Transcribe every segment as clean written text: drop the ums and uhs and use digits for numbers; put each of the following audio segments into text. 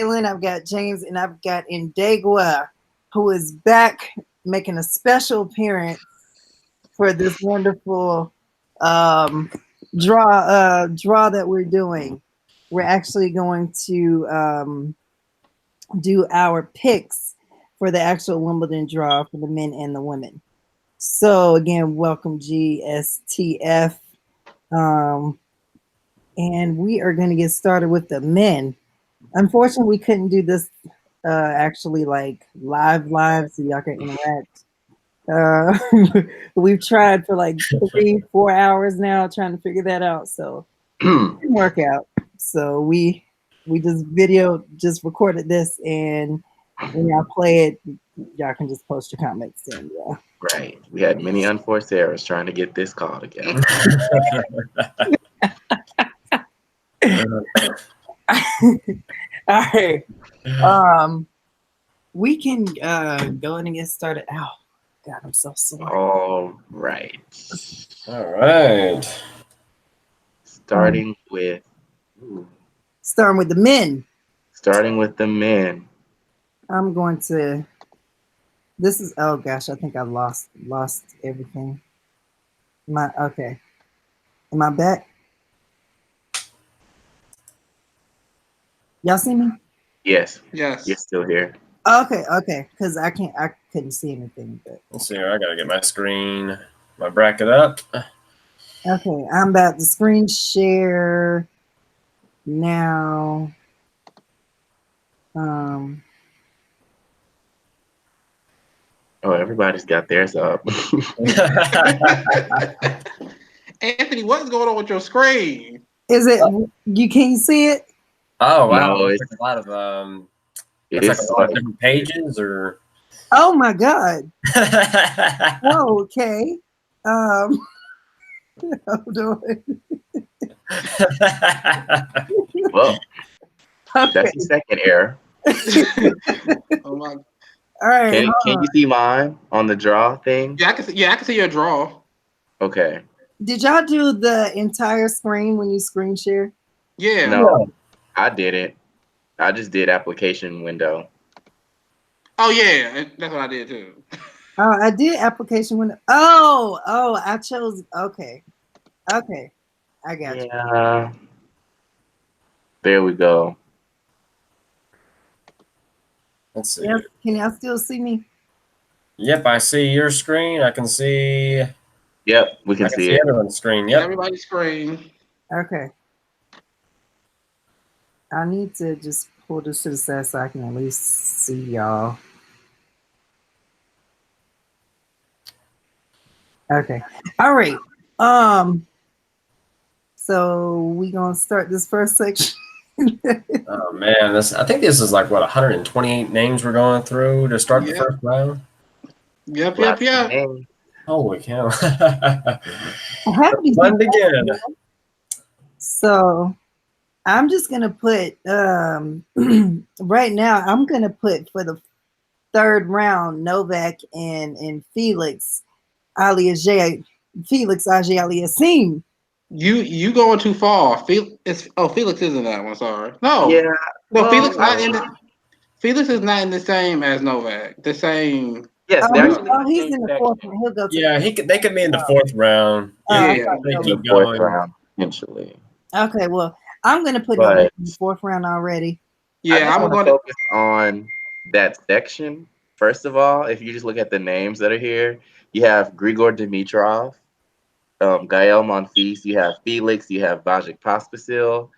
Jalen, I've got James, and I've got Indegwa, who is back making a special appearance for this wonderful draw that we're doing. We're actually going to do our picks for the actual Wimbledon draw for the men and the women. So again, welcome GSTF. And we are going to get started with the men. Unfortunately, we couldn't do this actually like live so y'all can interact. We've tried for like 3-4 hours now trying to figure that out, so it didn't work out. So we just recorded this, and when y'all play it, y'all can just post your comments and yeah. Right. We had many unforced errors trying to get this call together. All right. We can go in and get started. Oh, God, I'm so sorry. All right. Starting with the men. I'm going to. This is, oh gosh, I think I lost everything. Okay. Am I back? Y'all see me? Yes. Yes. You're still here. Okay. Because I couldn't see anything. But let's see here. I gotta get my screen, my bracket up. Okay, I'm about to screen share now. Oh, everybody's got theirs up. Anthony, what's going on with your screen? Is it you can't see it? Oh wow, No, it's like a lot of it's like a lot of different pages or oh my god. Oh, okay. Hold on. Well, okay. That's the second error. Oh my. All right. Can you see mine on the draw thing? Yeah, I can see your draw. Okay. Did y'all do the entire screen when you screen share? Yeah. No, I didn't. I just did application window. Oh yeah, that's what I did too. Oh, I did application window. Oh, I chose. Okay. I got you. Yeah. There we go. Let's see. Yes, can y'all still see me? Yep, I see your screen. I can see. Yep, we can see it. Everyone's screen. Yep. Everybody's screen. Okay. I need to just pull this to the side so I can at least see y'all. Okay. All right. So we gonna start this first section. Oh man, I think this is like what 128 names we're going through to start the first round. Yep. Holy cow! Fun again. So I'm just gonna put right now. I'm gonna put for the third round Novak and Felix Auger Aliassime. You going too far. Felix isn't that one. Sorry. No. Yeah. No, well, Felix not in the. Felix is not in the same as Novak. The same. Yes, he's in the fourth round. He'll go. They could be in the fourth round. Yeah, they keep going. Fourth round eventually. Okay, well, I'm gonna put Novak in the fourth round already. Yeah, I'm going to focus on that section. First of all, if you just look at the names that are here, you have Grigor Dimitrov, Gael Monfils, you have Felix, you have Vajik Pospisil.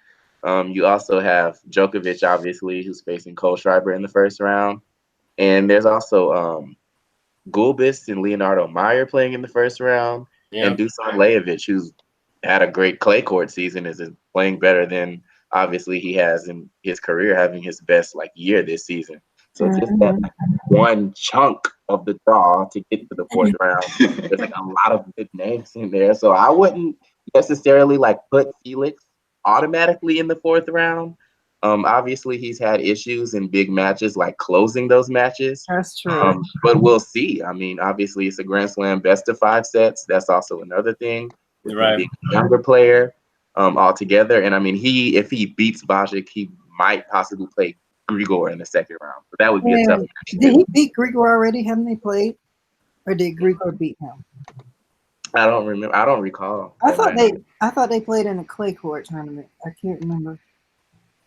You also have Djokovic, obviously, who's facing Kohlschreiber in the first round. And there's also Gulbis and Leonardo Meyer playing in the first round. Yeah. And Dusan Lajovic, who's had a great clay court season, is playing better than obviously he has in his career, having his best year this season. So just that one chunk of the draw to get to the fourth round, there's a lot of good names in there. So I wouldn't necessarily put Felix automatically in the fourth round. Obviously he's had issues in big matches, closing those matches. That's true. But we'll see. I mean, obviously it's a Grand Slam best of 5 sets. That's also another thing. With him being a younger player altogether. And I mean, if he beats Vajik, he might possibly play Grigor in the second round. But that would be a tough And match did too. he beat Grigor already? Haven't they played? Or did Grigor beat him? I don't remember. I don't recall. I thought they played in a clay court tournament. I can't remember.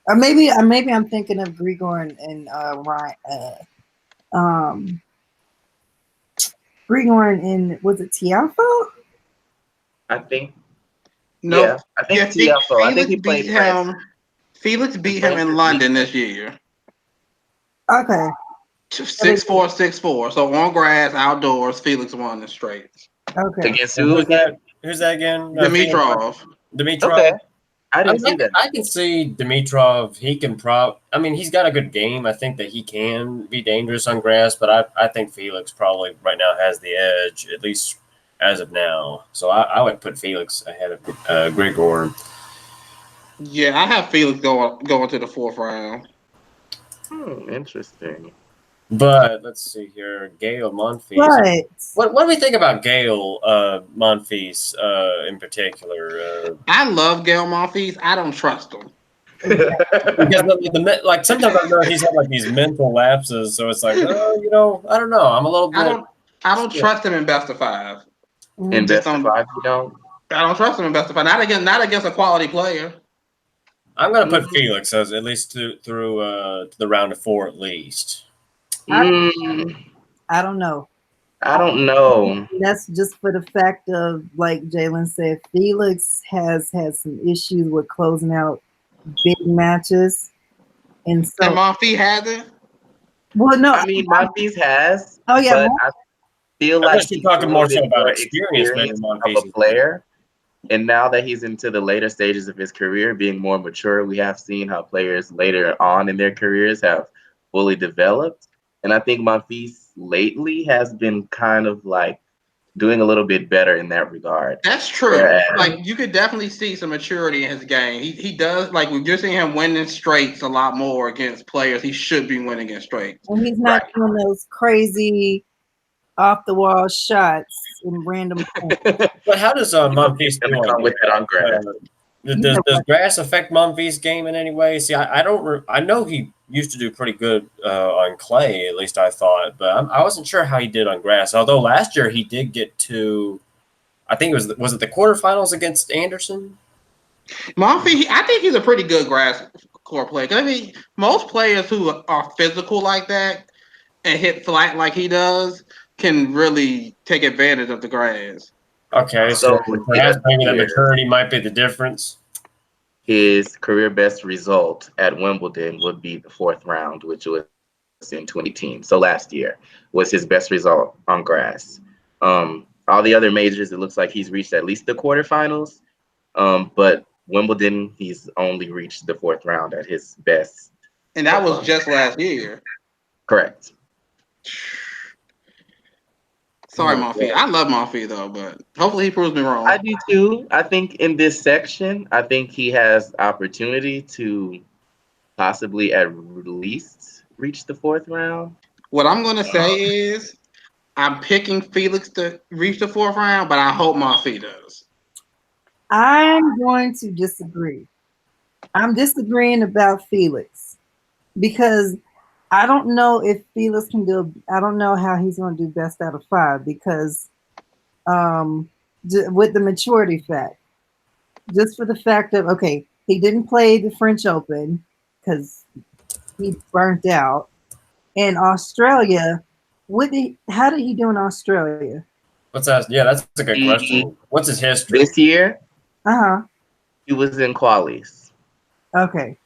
Or maybe I'm thinking of Grigor and Ryan. Grigor and was it Tiafo? I think. No, Yeah, I think Tiafo. I think he played France. Felix beat him in London this year. Okay. 6-4, 6-4. So on grass, outdoors, Felix won the straight. Okay. Against who again? Who's that again? Dimitrov. Okay. I didn't see that. I can see Dimitrov. He can I mean, he's got a good game. I think that he can be dangerous on grass, but I think Felix probably right now has the edge, at least as of now. So I would put Felix ahead of Grigor. Yeah, I have Felix going to the fourth round. Interesting. But let's see here, Gail Monfils. Right. What do we think about Gail Monfils in particular? I love Gail Monfils. I don't trust him. Because like sometimes I know he's had like these mental lapses, so it's like, you know, I don't know. I'm a little bit. I don't trust him in best of five. In best of five, you don't. I don't trust him in best of five. Not against a quality player. I'm gonna put Felix as at least through to the round of 4 at least. I don't know. I don't know. That's just for the fact of, like Jalen said, Felix has had some issues with closing out big matches, and so Monfils hasn't. Well, no, I mean Monfils has. Oh yeah, but I feel like he's talking more so about experience of a player. And now that he's into the later stages of his career, being more mature, we have seen how players later on in their careers have fully developed. And I think Monfils lately has been kind of like doing a little bit better in that regard. That's true. Like you could definitely see some maturity in his game. He does, like you're seeing him winning straights a lot more against players he should be winning against straights. And he's not doing those crazy off the wall shots in random points. But how does Monfils do with it on grass? Does grass affect Monfils' game in any way? See, I don't. I know he used to do pretty good on clay, at least I thought, but I wasn't sure how he did on grass. Although last year he did get to, I think was it the quarterfinals against Anderson? Monfils, I think he's a pretty good grass court player. I mean, most players who are physical like that and hit flat like he does can really take advantage of the grass. Okay, so perhaps maybe that maturity might be the difference. His career best result at Wimbledon would be the 4th round, which was in 2018. So last year was his best result on grass. All the other majors, it looks like he's reached at least the quarterfinals. But Wimbledon, he's only reached the 4th round at his best. And that was just last year. Correct. Sorry, Monfils. I love Monfils though, but hopefully he proves me wrong. I do too. I think in this section, I think he has opportunity to possibly at least reach the 4th round. What I'm going to say is I'm picking Felix to reach the 4th round, but I hope Monfils does. I'm going to disagree. I'm disagreeing about Felix because I don't know if Felix can do. I don't know how he's going to do best out of 5 because with the maturity fact, just for the fact of he didn't play the French Open because he burnt out. In Australia, how did he do in Australia? What's that? Yeah, that's a good question. What's his history? This year, Uh-huh. He was in qualies. Okay.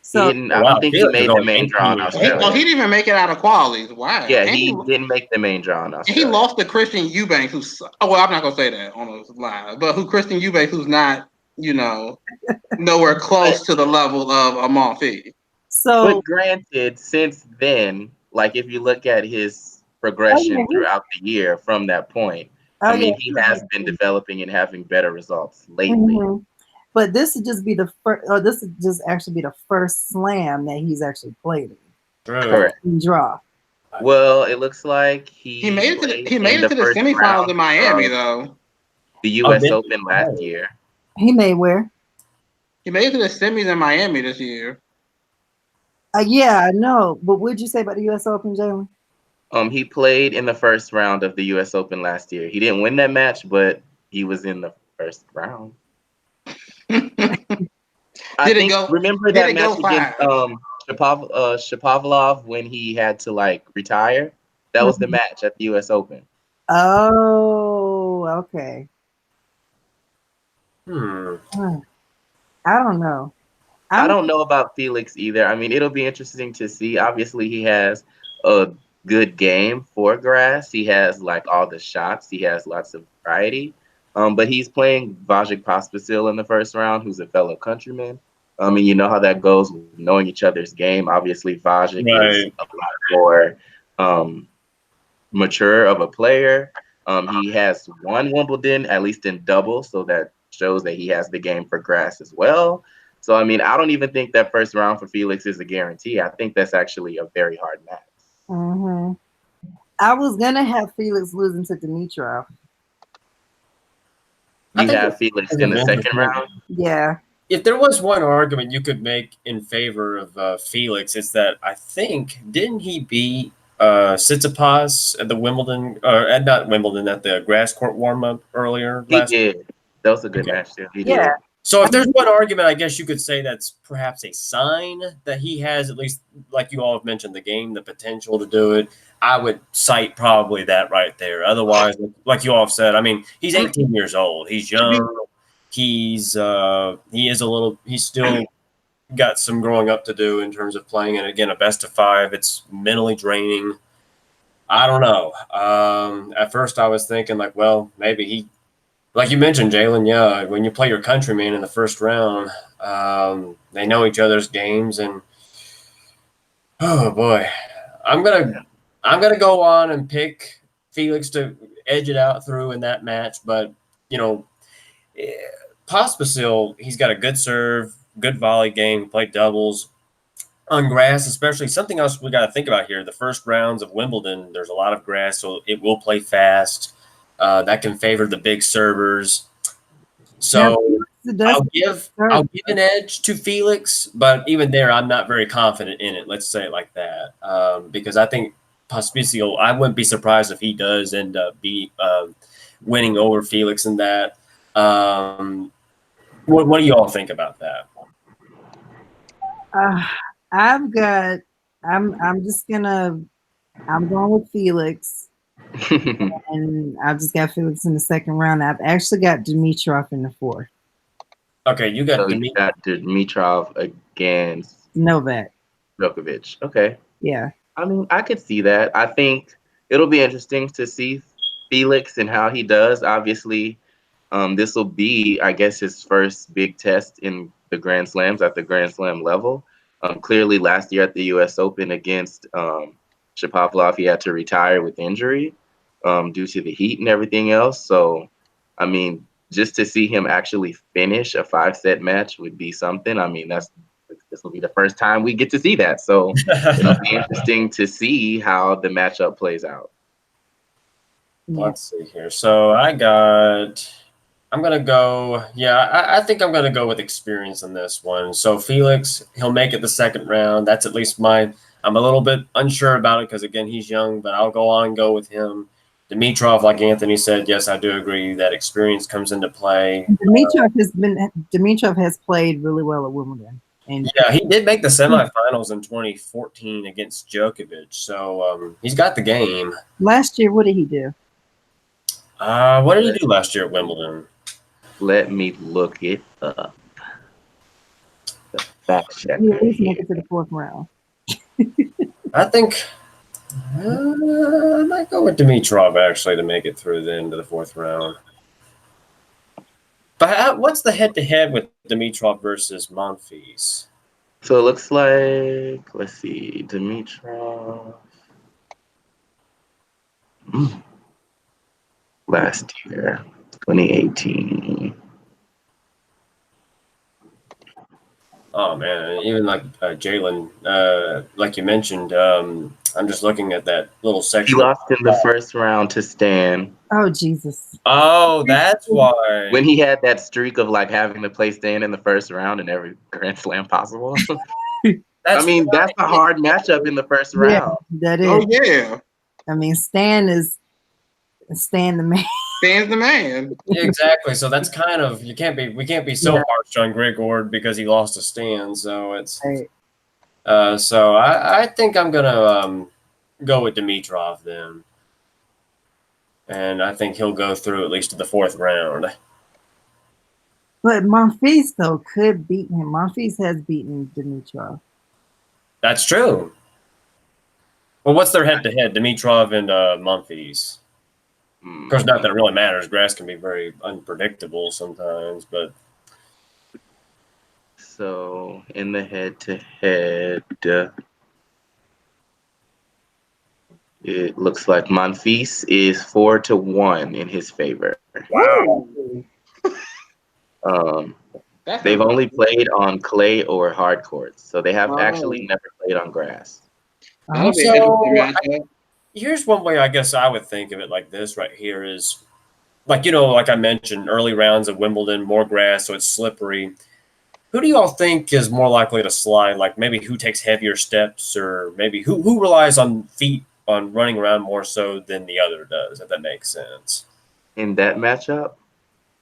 So I don't think he made the main draw in Australia. He didn't even make it out of qualies. Wow. Yeah, he didn't make the main draw in Australia. He lost to Christian Eubanks, who's I'm not gonna say that on the live, but Christian Eubanks, who's not, nowhere close to the level of Amalfi. So, but granted, since then, like if you look at his progression throughout the year from that point, he has been developing and having better results lately. Mm-hmm. But this would just be the first, or this would just actually be the first slam that he's actually played in. Correct. Draw. Well, it looks like he made it to the semifinals in Miami, though. The U.S. Open last year. He made where? He made it to the semis in Miami this year. Yeah, I know. But what'd you say about the U.S. Open, Jalen? He played in the first round of the U.S. Open last year. He didn't win that match, but he was in the first round. I Did it think go? remember Did that it match go against five? Shapovalov when he had to like retire. That was the match at the U.S. Open. Oh, okay. Hmm. I don't know. I I'm don't know about Felix either. I mean, it'll be interesting to see. Obviously, he has a good game for grass. He has like all the shots. He has lots of variety. But he's playing Vajik Pospisil in the first round, who's a fellow countryman. And you know how that goes with knowing each other's game. Obviously, Vajik is Right. a lot more mature of a player. He has won Wimbledon, at least in doubles, so that shows that he has the game for grass as well. So, I mean, I don't even think that first round for Felix is a guarantee. I think that's actually a very hard match. hmm I was gonna have Felix losing to Dimitrov. I You think have Felix it's in the second interesting. round. Yeah. If there was one argument you could make in favor of Felix, it's that I think didn't he beat Tsitsipas at the Wimbledon, or at not Wimbledon, at the grass court warm up earlier He last? did. That was a good Okay. match, too. He Yeah. did. So if there's one argument, I guess you could say that's perhaps a sign that he has, at least like you all have mentioned, the game, the potential to do it. I would cite probably that right there. Otherwise, like you all have said, I mean, he's 18 years old. He's young. He is a little. He's still got some growing up to do in terms of playing. And again, a best of five. It's mentally draining. I don't know. At first, I was thinking like, well, maybe he, like you mentioned, Jalen. Yeah, when you play your countryman in the first round, they know each other's games, and oh boy, I'm gonna I'm gonna go on and pick Felix to edge it out through in that match. But you know, eh, Pospisil, he's got a good serve, good volley game, played doubles on grass, especially. Something else we got to think about here: the first rounds of Wimbledon, there's a lot of grass, so it will play fast. That can favor the big servers. Now, So Felix does I'll serve. give an edge to Felix, but even there, I'm not very confident in it. Let's say it like that, because I think Pospisil. I wouldn't be surprised if he does end up winning over Felix in that. What do you all think about that? Uh, I've got. I'm just gonna. I'm going with Felix, and I just got Felix in the second round. I've actually got Dimitrov in the fourth. Okay, you got So you Dmitry. got Dimitrov against Novak. Djokovic. Okay. Yeah. I mean, I could see that. I think it'll be interesting to see Felix and how he does. Obviously, this will be, I guess, his first big test in the Grand Slams at the Grand Slam level. Clearly, last year at the U.S. Open against Shapovalov, he had to retire with injury due to the heat and everything else. So, I mean, just to see him actually finish a 5-set match would be something. I mean, this will be the first time we get to see that. So it'll be interesting to see how the matchup plays out. Yeah. Let's see here. So I'm gonna go. Yeah, I think I'm gonna go with experience in this one. So Felix, he'll make it the second round. That's at least mine. I'm a little bit unsure about it because again, he's young, but I'll go on and go with him. Dimitrov, like Anthony said, yes, I do agree that experience comes into play. Dimitrov has played really well at Wimbledon, and Yeah, he did make the semifinals in 2014 against Djokovic, so he's got the game. last year, what did he do? What did he do last year at Wimbledon? Let me look it up. The fact He checker at least make here. it to the fourth round. I think I might go with Dimitrov actually to make it through the end of the fourth round. But what's the head-to-head with Dimitrov versus Monfils? So it looks like, let's see, Dimitrov. Last year, 2018. Oh man, even like Jalen, like you mentioned, I'm just looking at that little He section. lost in the first round to Stan. Oh Jesus! Oh, that's why. When he had that streak of like having to play Stan in the first round in every Grand Slam possible. I mean, that's a hard matchup in the first round. That is. Oh yeah, I mean, Stan the man. Stan's the man. Exactly. So that's kind of we can't be so harsh on Grigor because he lost to Stan. So it's Right. so I think I'm gonna go with Dimitrov then, and I think he'll go through at least to the fourth round. But Monfils though could beat him. Monfils has beaten Dimitrov. That's true. Well, what's their head-to-head? Dimitrov and Monfils. Of course, not that it really matters. Grass can be very unpredictable sometimes, but so in the head-to-head, it looks like Monfils is 4-1 in his favor. wow. They've only played on clay or hard courts, so they have actually never played on grass. That'll be an interesting matchup. Here's one way I guess I would think of it like this right here is, like, like I mentioned, early rounds of Wimbledon, more grass, so it's slippery. Who do you all think is more likely to slide? Like maybe who takes heavier steps, or maybe who relies on feet on running around more so than the other does, if that makes sense. In that matchup?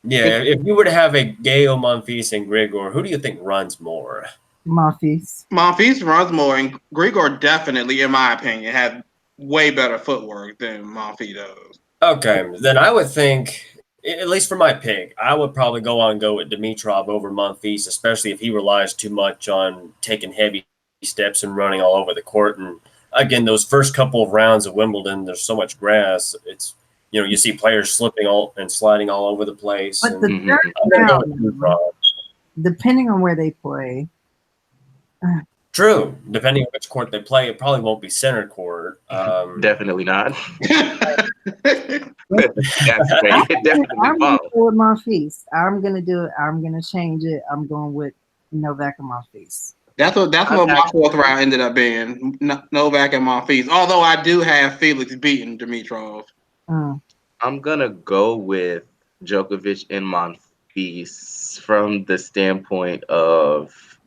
Yeah, if you were to have a Gael, Monfils, and Grigor, who do you think runs more? Monfils. Monfils runs more, and Grigor definitely, in my opinion, has way better footwork than Monfils does. Okay, then I would think, at least for my pick, I would probably go with Dimitrov over Monfils, especially if he relies too much on taking heavy steps and running all over the court. And again, those first couple of rounds of Wimbledon, there's so much grass. It's you see players slipping and sliding all over the place. But the and third round, depending on where they play. True. Depending on which court they play, it probably won't be center court. Definitely not. I'm Definitely going to go with Monfils. I'm going to do it. I'm going to change it. I'm going with Novak and Monfils. That's what my fourth round ended up being. Novak and Monfils. Although I do have Felix beating Dimitrov. I'm gonna go with Djokovic and Monfils from the standpoint of,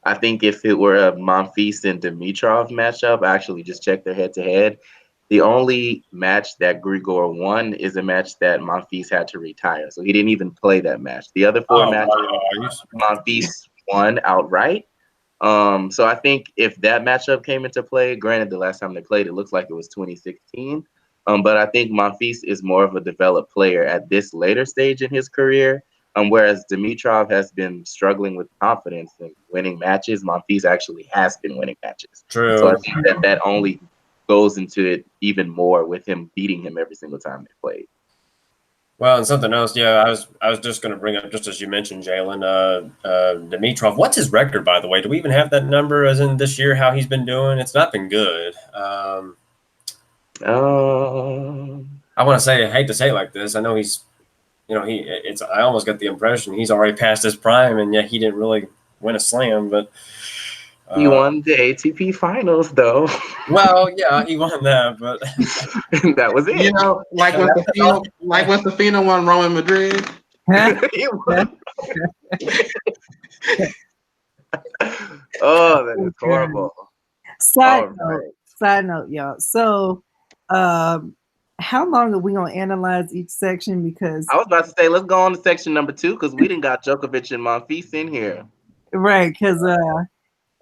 I think if it were a Monfils and Dimitrov matchup, I actually just checked their head-to-head. The only match that Grigor won is a match that Monfils had to retire, so he didn't even play that match. The other four matches, Monfils won outright. So I think if that matchup came into play, granted the last time they played, it looks like it was 2016. But I think Monfils is more of a developed player at this later stage in his career. Whereas Dimitrov has been struggling with confidence and winning matches, Monfils actually has been winning matches. True. So I think that only goes into it even more with him beating him every single time they played. Well, and something else, I was just going to bring up, just as you mentioned, Jalen, Dimitrov. What's his record, by the way? Do we even have that number as in this year, how he's been doing? It's not been good. I want to say, I hate to say it like this. I know he's, I almost got the impression he's already past his prime, and yet he didn't really win a slam, but he won the ATP finals, though. Well, yeah, he won that, but that was it. Like when Safina won Rome and Madrid. Oh, that is horrible. Side note, y'all. So, how long are we gonna analyze each section? Because I was about to say, let's go on to section number 2 because we didn't got Djokovic and Monfils in here. Right, because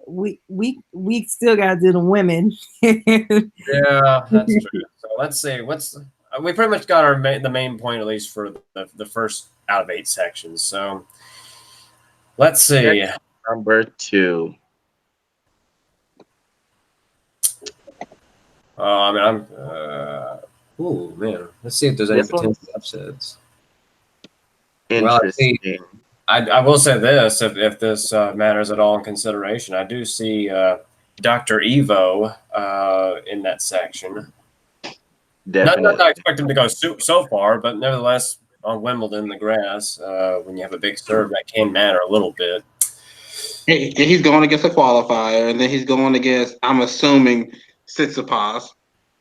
we still gotta do the women. Yeah, that's true. So let's see. We pretty much got the main point, at least for the first out of 8 sections. So let's see. Section number 2. Oh man, let's see if there's any potential upsets. Interesting. Well, I will say this, if this matters at all in consideration, I do see Dr. Evo in that section. Definitely. Not expect him to go so far, but nevertheless, on Wimbledon, the grass, when you have a big serve, that can matter a little bit. He's going against a qualifier, and then he's going against, I'm assuming, Tsitsipas.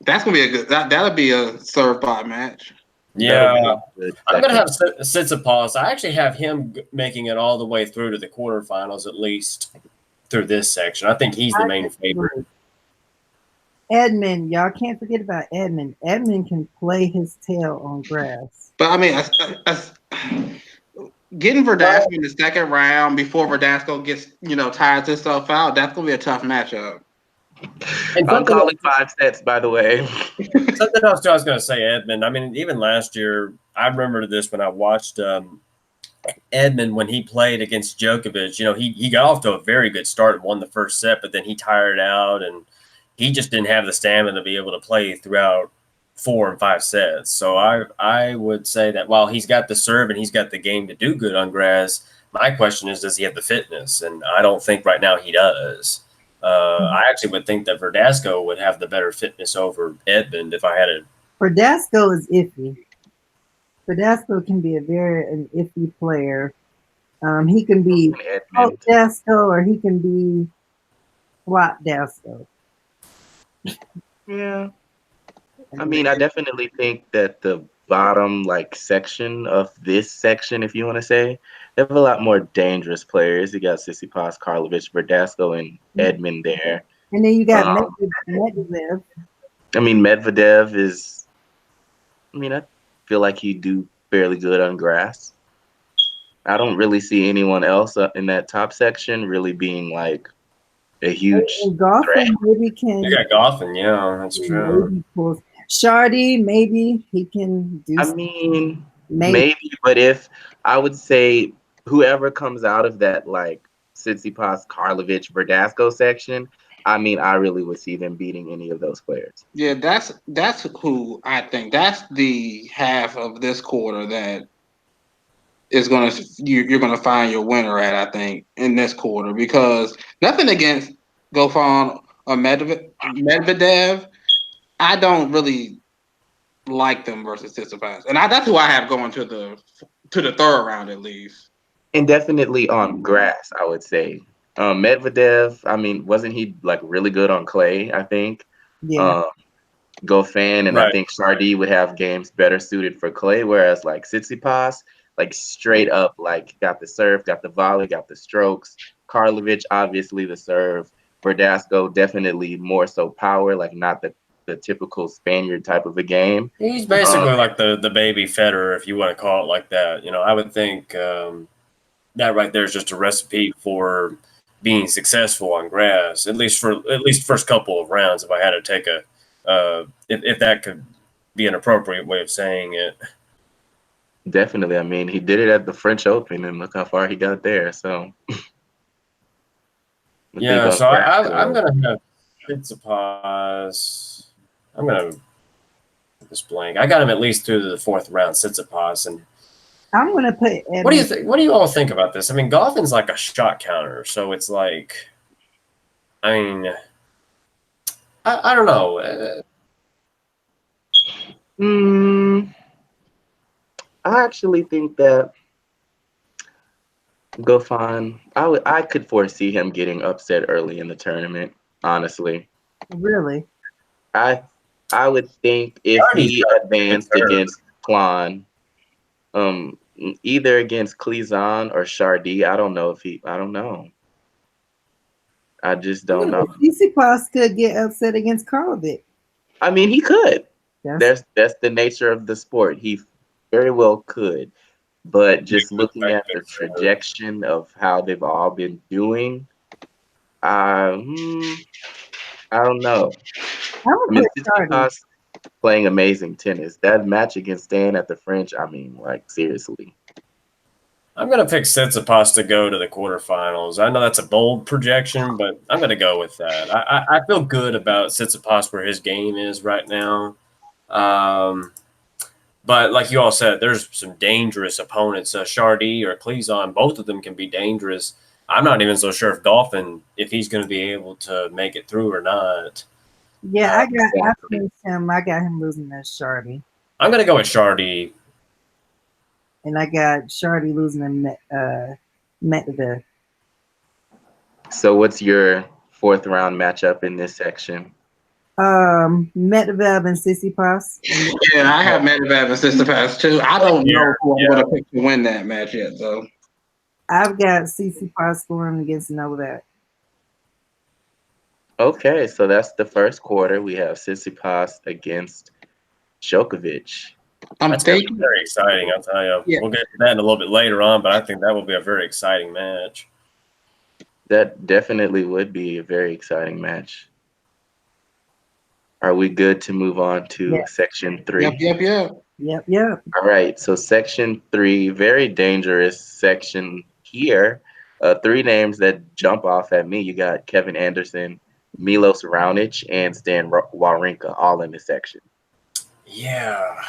That's gonna be a good. That'll be a serve by match. Yeah, I'm gonna have Tsitsipas. I actually have him making it all the way through to the quarterfinals at least. through this section. I think he's the main favorite. Edmund, y'all can't forget about Edmund. Edmund can play his tail on grass. But I mean, getting Verdasco in the second round before Verdasco gets, tires himself out, that's gonna be a tough matchup. And I'm calling 5 sets, by the way. Something else I was going to say, Edmund. I mean, even last year, I remember this when I watched Edmund when he played against Djokovic. He got off to a very good start and won the first set, but then he tired out and he just didn't have the stamina to be able to play throughout 4 and 5 sets. So I would say that while he's got the serve and he's got the game to do good on grass, my question is, does he have the fitness? And I don't think right now he does. I actually would think that Verdasco would have the better fitness over Edmund if I had it. Verdasco is iffy. Verdasco can be an iffy player. He can be Verdasco or he can be Flop Dasco. Yeah. I mean, I definitely think that the bottom section of this section, if you want to say, they have a lot more dangerous players. You got Tsitsipas, Karlovic, Verdasco, and Edmund there. And then you got Medvedev. I mean, Medvedev is. I mean, I feel like he'd do fairly good on grass. I don't really see anyone else in that top section really being a huge threat. Maybe can. You got Goffin, yeah, that's true. Shardy, maybe he can do. I mean, maybe, but I would say whoever comes out of that Tsitsipas, Karlovic, Verdasco section, I mean, I really would see them beating any of those players. Yeah, that's who I think. That's the half of this quarter that is you're gonna find your winner at. I think in this quarter, because nothing against Goffin or Medvedev, I don't really like them versus Tsitsipas, and that's who I have going to the third round at least. And definitely on grass, I would say. Medvedev, I mean, wasn't he really good on clay? I think. Yeah. Goffin and I think Shardy would have games better suited for clay, whereas Tsitsipas, straight up, got the serve, got the volley, got the strokes. Karlovic, obviously the serve. Verdasco, definitely more so power, not the typical Spaniard type of a game. He's basically like the baby Federer, if you want to call it like that. I would think that right there is just a recipe for being successful on grass, at least first couple of rounds. If I had to take if that could be an appropriate way of saying it. Definitely. I mean, he did it at the French Open, and look how far he got there. So. Yeah, so I'm going to have Tsitsipas. I'm going to put this blank. I got him at least through the 4th round, Tsitsipas. And I'm going to put Edmund. What do you think? What do you all think about this? I mean, Goffin's like a shot counter, so it's I mean, I don't know. I actually think that Goffin, I could foresee him getting upset early in the tournament, honestly. Really? I would think if he advanced against Klon, either against Klizan or Shardy, I don't know. I just don't know. Tsitsipas could get upset against Karlovic. I mean, he could. That's the nature of the sport. He very well could. But just looking at the trajectory of how they've all been doing, I don't know. I mean, Tsitsipas playing amazing tennis. That match against Dan at the French, I mean, seriously. I'm going to pick Tsitsipas to go to the quarterfinals. I know that's a bold projection, but I'm going to go with that. I feel good about Tsitsipas where his game is right now. But like you all said, there's some dangerous opponents. Shardy or Klizan, both of them can be dangerous. I'm not even so sure if he's going to be able to make it through or not. Yeah, I got him losing to Shardy. I'm going to go with Shardy. And I got Shardy losing to Medvedev. So what's your 4th round matchup in this section? Medvedev and Tsitsipas. Yeah, I have Medvedev and Tsitsipas too. I don't know who I'm going to pick to win that match yet, though. I've got Tsitsipas going against Novak. Okay, so that's the first quarter. We have Tsitsipas against Djokovic. I'm That's going to be thinking, very exciting, I'll tell you. yeah. We'll get to that in a little bit later on, but I think that will be a very exciting match. That definitely would be a very exciting match. Are we good to move on to Yeah. section 3? Yep. All right, so section 3, very dangerous section here. 3 names that jump off at me. You got Kevin Anderson, Milos Raonic, and Stan Wawrinka all in this section. Yeah.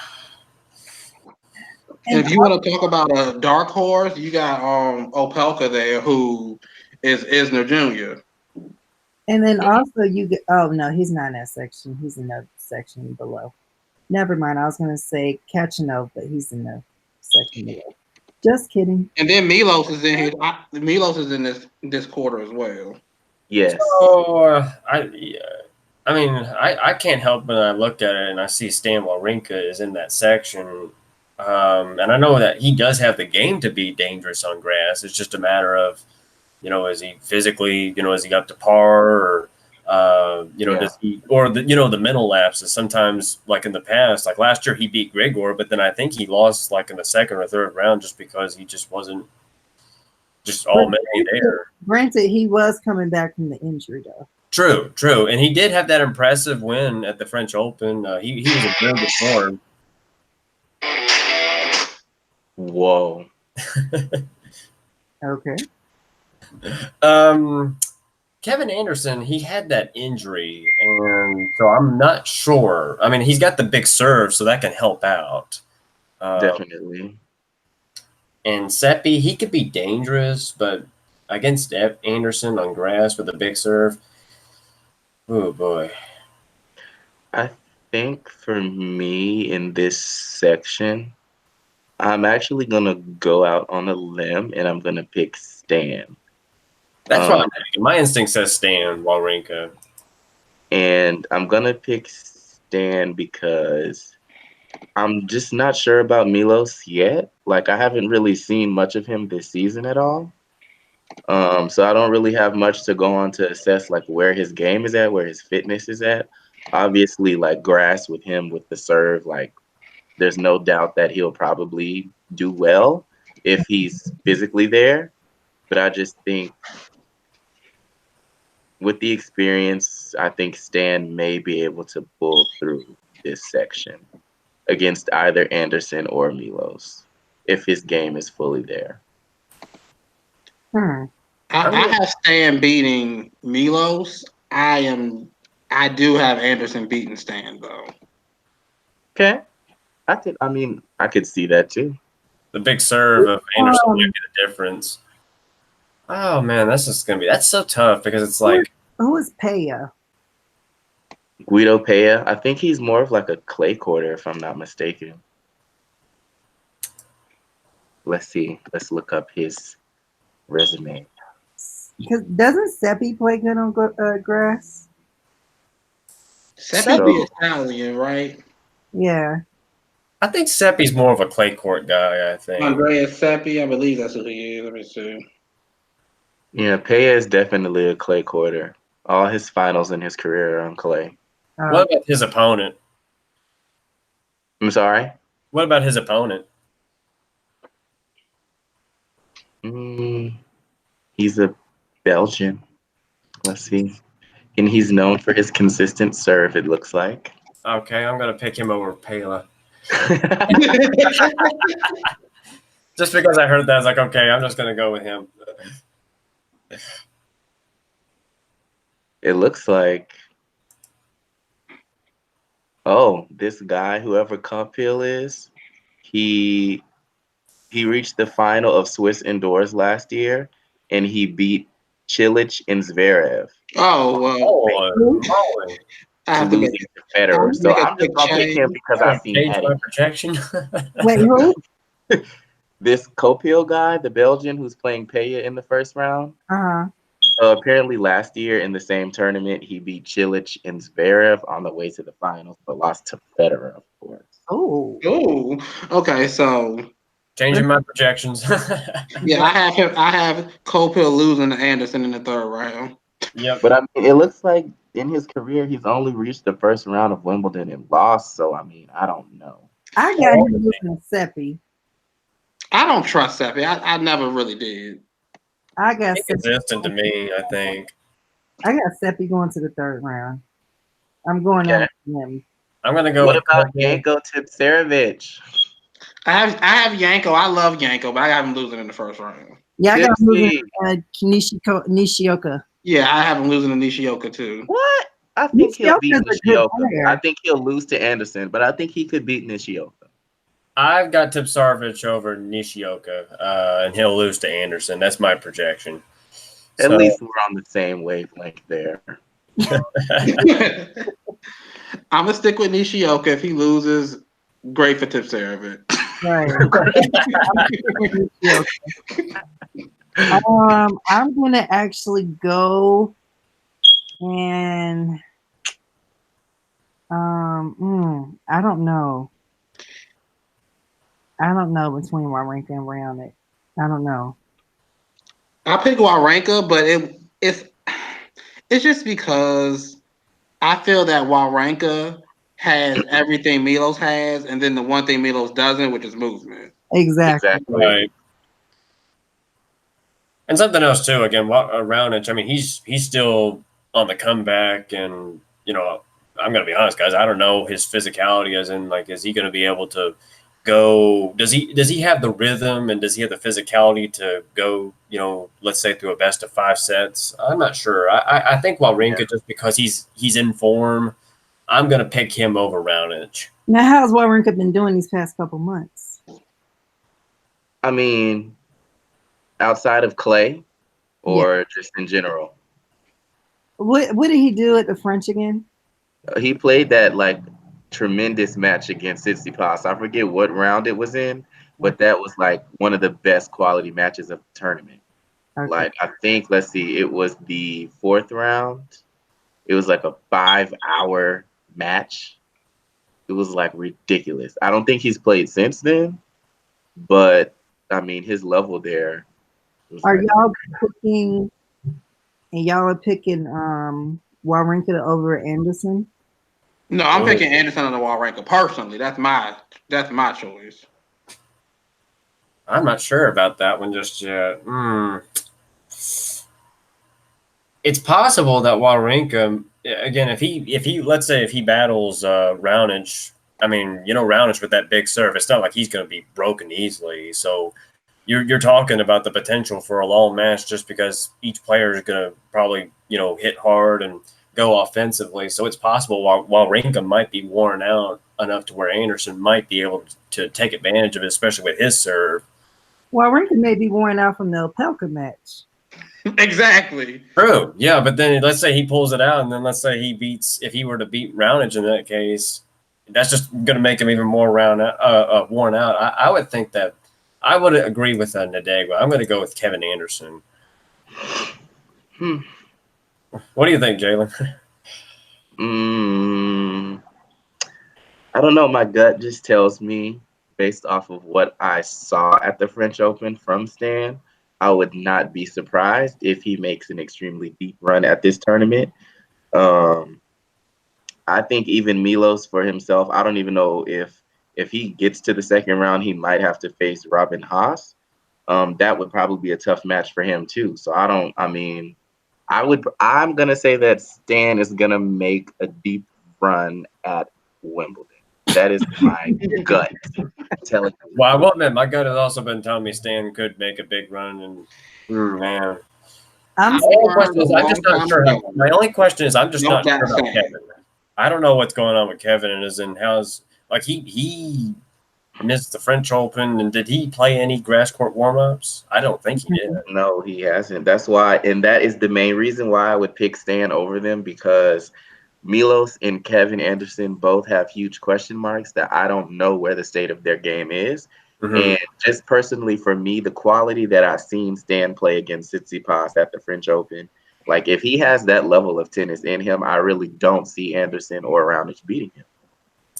And If you want to talk about a dark horse, you got Opelka there, who is Isner Jr. and then also you get, oh no, he's not in that section. He's in the section below. Never mind. I was gonna say Kachanov, but he's in the section below. Just kidding. And then Milos is in here. Milos is in this quarter as well. Yes, So, I can't help but I look at it and I see Stan Wawrinka is in that section. And I know that he does have the game to be dangerous on grass. It's just a matter of, is he physically, is he up to par or, does he, or the mental lapses sometimes like in the past, like last year he beat Grigor, but then I think he lost like in the second or third round just because he just wasn't just all mentally there. Granted, he was coming back from the injury though. True. And he did have that impressive win at the French Open. He was in very good form. Whoa. Okay. Kevin Anderson, he had that injury, and so I'm not sure. I mean, he's got the big serve, so that can help out. Definitely. And Seppi, he could be dangerous, but against Anderson on grass with a big serve, oh boy. I think for me in this section, I'm actually going to go out on a limb and I'm going to pick Stan. That's what I'm thinking. My instinct says Stan Wawrinka. And I'm going to pick Stan because I'm just not sure about Milos yet. Like, I haven't really seen much of him this season at all. So I don't really have much to go on to assess, like, where his game is at, where his fitness is at. Obviously, like, grass with him with the serve, like, there's no doubt that he'll probably do well if he's physically there. But I just think with the experience, I think Stan may be able to pull through this section against either Anderson or Milos if his game is fully there. I have Stan beating Milos. I do have Anderson beating Stan though. Okay. I could see that too. The big serve of Anderson might be the difference. Oh man, that's so tough because it's like, who is Peja? Guido Peja. I think he's more of like a clay courter, if I'm not mistaken. Let's see. Let's look up his resume. Because doesn't Seppi play good on grass? Seppi is Italian, right? Yeah. I think Seppi's more of a clay court guy, I think. Andrea Seppi, I believe that's who he is. Let me see. Yeah, Peja is definitely a clay courter. All his finals in his career are on clay. What about his opponent? I'm sorry? What about his opponent? He's a Belgian. Let's see. And he's known for his consistent serve, it looks like. Okay, I'm going to pick him over Pela. Just because I heard that, I was like, okay, I'm just going to go with him. It looks like, this guy, whoever Kopil is, he reached the final of Swiss Indoors last year, and he beat Cilic and Zverev. I have losing to Federer. So I'm just going to pick him because I've seen Eddie. Protection. Wait, who? This Kopil guy, the Belgian who's playing Peja in the first round. Apparently last year in the same tournament, he beat Cilic and Zverev on the way to the finals, but lost to Federer, of course. Oh, okay. So changing my projections. yeah, I have Kopil losing to Anderson in the third round. Yep. But I mean, it looks like in his career he's only reached the first round of Wimbledon and lost. So I mean, I don't know. I got him losing to Seppi. I don't trust Seppi. I never really did. I got Inconsistent to me, I think. Seppi going to the third round. I'm going Okay. out with him. I'm gonna go What with about Kevin. Yanko Tipsarevic? I have Yanko. I love Yanko, but I got him losing in the first round. Yeah, I got him losing Tipsy. Nishioka. Yeah, I have him losing to Nishioka too. What? I think he'll beat Nishioka's a good Nishioka. player. I think he'll lose to Anderson, but I think he could beat Nishioka. I've got Tipsarevic over Nishioka, and he'll lose to Anderson. That's my projection. At least we're on the same wavelength there. I'm gonna stick with Nishioka. If he loses, great for Tipsarevic. Right. I'm gonna actually go and I don't know. I don't know between Wawrinka and Raonic. I don't know. I pick Wawrinka, but it's just because I feel that Wawrinka has everything Milos has, and then the one thing Milos doesn't, which is movement. Exactly. Right. And something else too. Again, Raonic. I mean, he's still on the comeback, and I'm gonna be honest, guys. I don't know his physicality, as in, like, is he gonna be able to go? Does he have the rhythm, and does he have the physicality to go? Let's say through a best of 5 sets. I'm not sure. I think Wawrinka, just because he's in form, I'm gonna pick him over Raonic. Now, how's Wawrinka been doing these past couple months? I mean, outside of clay, or just in general. What did he do at the French again? He played that tremendous match against Tsitsipas. I forget what round it was in, but that was one of the best quality matches of the tournament. Okay. I think, let's see, it was the 4th round. It was a 5-hour match. It was ridiculous. I don't think he's played since then, but I mean, his level there. Are y'all picking? And y'all are picking Wawrinka over Anderson? No, I'm picking Anderson on the Wawrinka personally. That's my choice. I'm not sure about that one just yet. It's possible that Wawrinka, again, if he let's say if he battles Raonic, I mean, Raonic with that big serve, it's not like he's going to be broken easily. So you're talking about the potential for a long match just because each player is going to probably hit hard and go offensively. So it's possible Wawrinka might be worn out enough to where Anderson might be able to take advantage of it, especially with his serve. Wawrinka may be worn out from the Opelka match. Exactly. True. Yeah, but then let's say he pulls it out, and then let's say if he were to beat Raonic in that case, that's just going to make him even more worn out. I would think that I would agree with Nadegwa. I'm going to go with Kevin Anderson. What do you think, Jalen? I don't know. My gut just tells me, based off of what I saw at the French Open from Stan, I would not be surprised if he makes an extremely deep run at this tournament. I think even Milos for himself, I don't even know if he gets to the second round, he might have to face Robin Haas. That would probably be a tough match for him too. So I'm going to say that Stan is going to make a deep run at Wimbledon. That is my gut telling me. Well, I will admit, my gut has also been telling me Stan could make a big run, and man. My only question is, I'm just not sure about Kevin. I don't know what's going on with Kevin, and he missed the French Open, and did he play any grass court warm-ups? I don't think he did. No, he hasn't. That's why, and that is the main reason why I would pick Stan over them, because Milos and Kevin Anderson both have huge question marks that I don't know where the state of their game is. Mm-hmm. And just personally for me, the quality that I've seen Stan play against Tsitsipas at the French Open, if he has that level of tennis in him, I really don't see Anderson or Raonic beating him.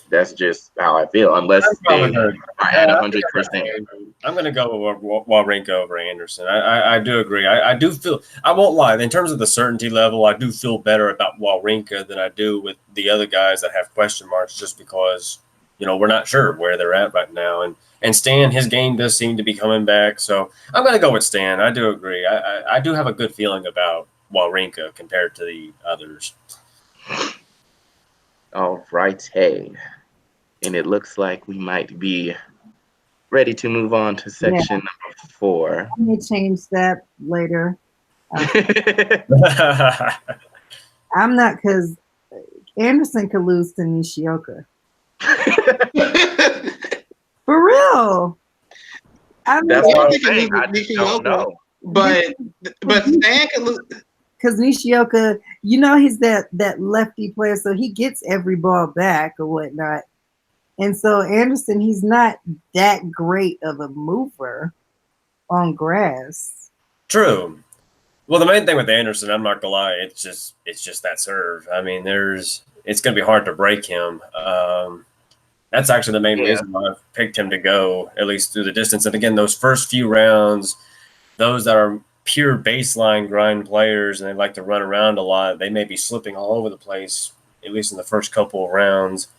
That's just how I feel. Unless they are at 100%. I'm going to go with Wawrinka over Anderson. I do agree. I do feel, I won't lie, in terms of the certainty level, I do feel better about Wawrinka than I do with the other guys that have question marks, just because, we're not sure where they're at right now. And Stan, his game does seem to be coming back. So I'm going to go with Stan. I do agree. I do have a good feeling about Wawrinka compared to the others. All right, hey. And it looks like we might be ready to move on to section number 4. I may change that later. I'm not, because Anderson could lose to Nishioka. For real. That's what I'm saying. I just don't know. But Stan could lose. Because Nishioka, he's that lefty player, so he gets every ball back or whatnot. And so Anderson, he's not that great of a mover on grass. True. Well, the main thing with Anderson, I'm not gonna lie, it's just that serve. I mean, it's gonna be hard to break him. That's actually the main reason why I've picked him to go, at least through the distance. And again, those first few rounds, those that are pure baseline grind players and they like to run around a lot, they may be slipping all over the place, at least in the first couple of rounds.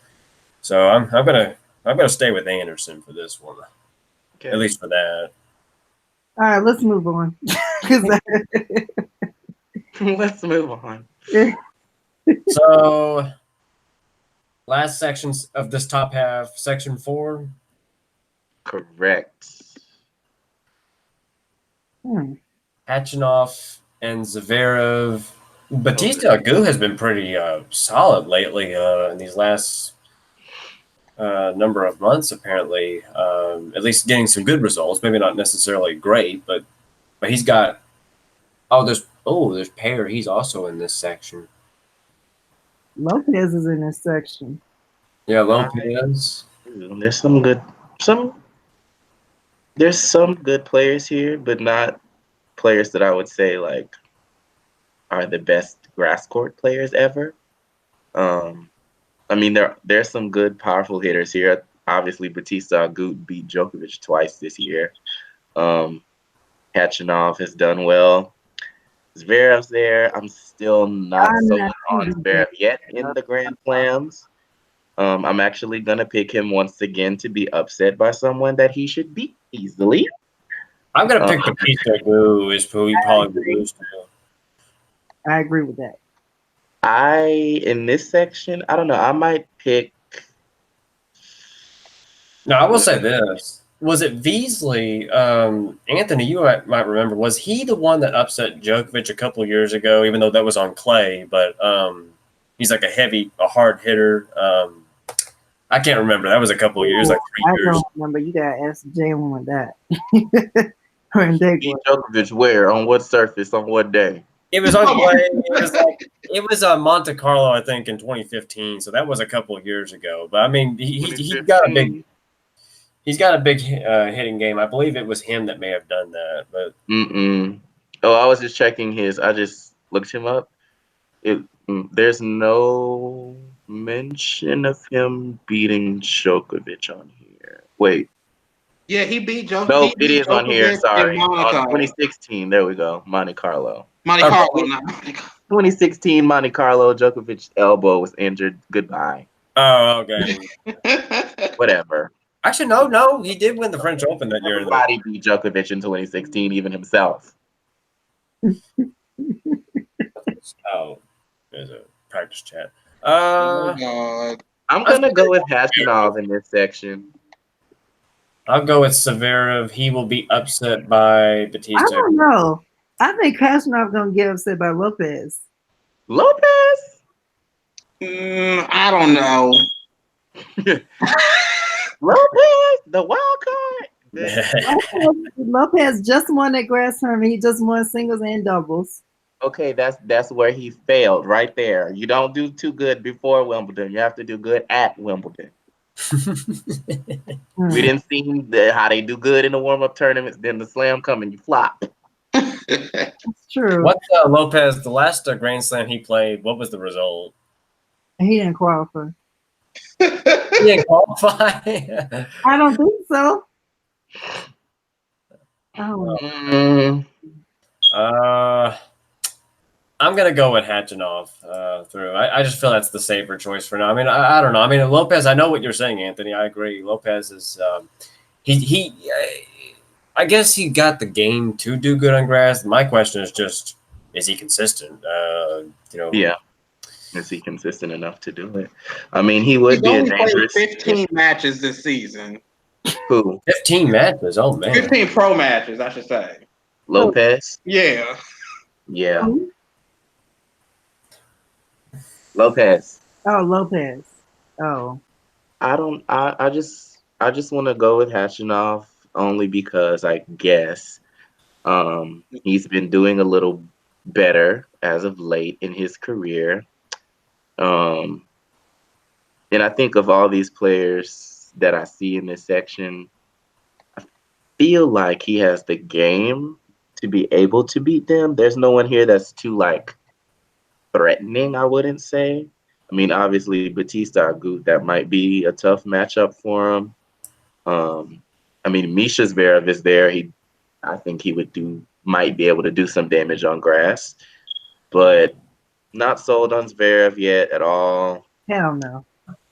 So I'm gonna stay with Anderson for this one, at least for that. All right, let's move on. Let's move on. So, last sections of this top half, section 4. Correct. Hachinov and Zverev. Batista Agut has been pretty solid lately in these last number of months, apparently. At least getting some good results. Maybe not necessarily great, but he's got. There's Pair. He's also in this section. Lopez is in this section. Yeah, Lopez. There's some good players here, but not players that I would say like are the best grass court players ever. I mean, there's some good, powerful hitters here. Obviously, Batista Agut beat Djokovic twice this year. Kachanov has done well. Zverev's there. I'm still not sold on Zverev yet in the Grand Slams. I'm actually going to pick him once again to be upset by someone that he should beat easily. I'm going to pick Batista Agut is who he probably would lose to. I agree with that. In this section, I don't know. I might pick. No, I will say this. Was it Veasley? Anthony, you might remember. Was he the one that upset Djokovic a couple of years ago, even though that was on clay? But he's like a hard hitter. I can't remember. That was a couple of years, like 3 years. I don't remember. You got to ask Jalen with that. Djokovic where? On what surface? On what day? It was on clay. It was Monte Carlo, I think, in 2015. So that was a couple of years ago. But I mean, he got a big. He's got a big hitting game. I believe it was him that may have done that. But Oh, I was just checking I just looked him up. There's no mention of him beating Djokovic on here. Wait. Yeah, he beat Djokovic. No, it is on here. Sorry. 2016. There we go. Monte Carlo. Monte Carlo, not Monte Carlo. 2016 Monte Carlo. Djokovic's elbow was injured. Goodbye. Oh, okay. Whatever. Actually, no. He did win the French Open that year. Everybody beat Djokovic in 2016, even himself. Oh, there's a practice chat. Oh, God. I'm going to go with Hachinov in this section. I'll go with Zverev. He will be upset by Batista. I don't know. I think Kachanov going to get upset by Lopez. Lopez? I don't know. Lopez, the wild card. Lopez just won that grass tournament. He just won singles and doubles. Okay, that's where he failed right there. You don't do too good before Wimbledon. You have to do good at Wimbledon. We didn't see how they do good in the warm-up tournaments. Then the slam come and you flop. That's true. What Lopez, the last Grand Slam he played, what was the result? He didn't qualify. He didn't qualify. I don't think so. Oh, Mm, I'm gonna go with Hatchinov through. I just feel that's the safer choice for now. I mean, I don't know. I mean, Lopez. I know what you're saying, Anthony. I agree. Lopez is he. I guess he got the game to do good on grass. My question is just, is he consistent? yeah. Is he consistent enough to do it? I mean, he would He's be a only played dangerous. 15 matches this season. Who? 15 matches. Oh man. 15 pro matches, I should say. Lopez? Yeah. Yeah. who? Lopez. Oh, Lopez. Oh, I just want to go with Hachinov only because I guess he's been doing a little better as of late in his career. Um, and I think of all these players that I see in this section, I feel like he has the game to be able to beat them. There's no one here that's too like threatening, I wouldn't say. I mean, obviously Batista Agut, that might be a tough matchup for him. I mean, Misha Zverev is there. I think he might be able to do some damage on grass, but not sold on Zverev yet at all. hell no.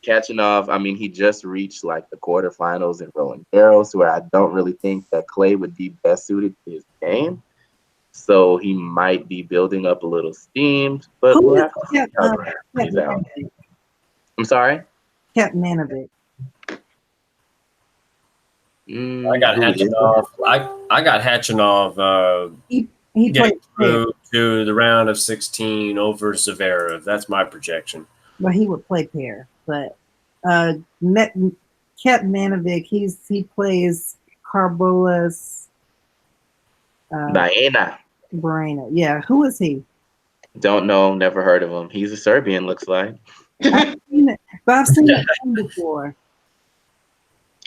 Catching off, I mean, he just reached like the quarterfinals in Roland Garros, where I don't really think that clay would be best suited to his game. So he might be building up a little steam, but Who we'll is have to see how it plays out. I'm sorry? Captain Nanovic. I got Who is it? Hatchinov. I got Hatchinov He getting played pair, through to the round of 16 over Zverev. That's my projection. but he would play pair. But Captain Nanovic, he plays Carbolas Diana. Barena. Yeah, who is he? Don't know, never heard of him. He's a Serbian, looks like. I've seen it, but I've seen it before.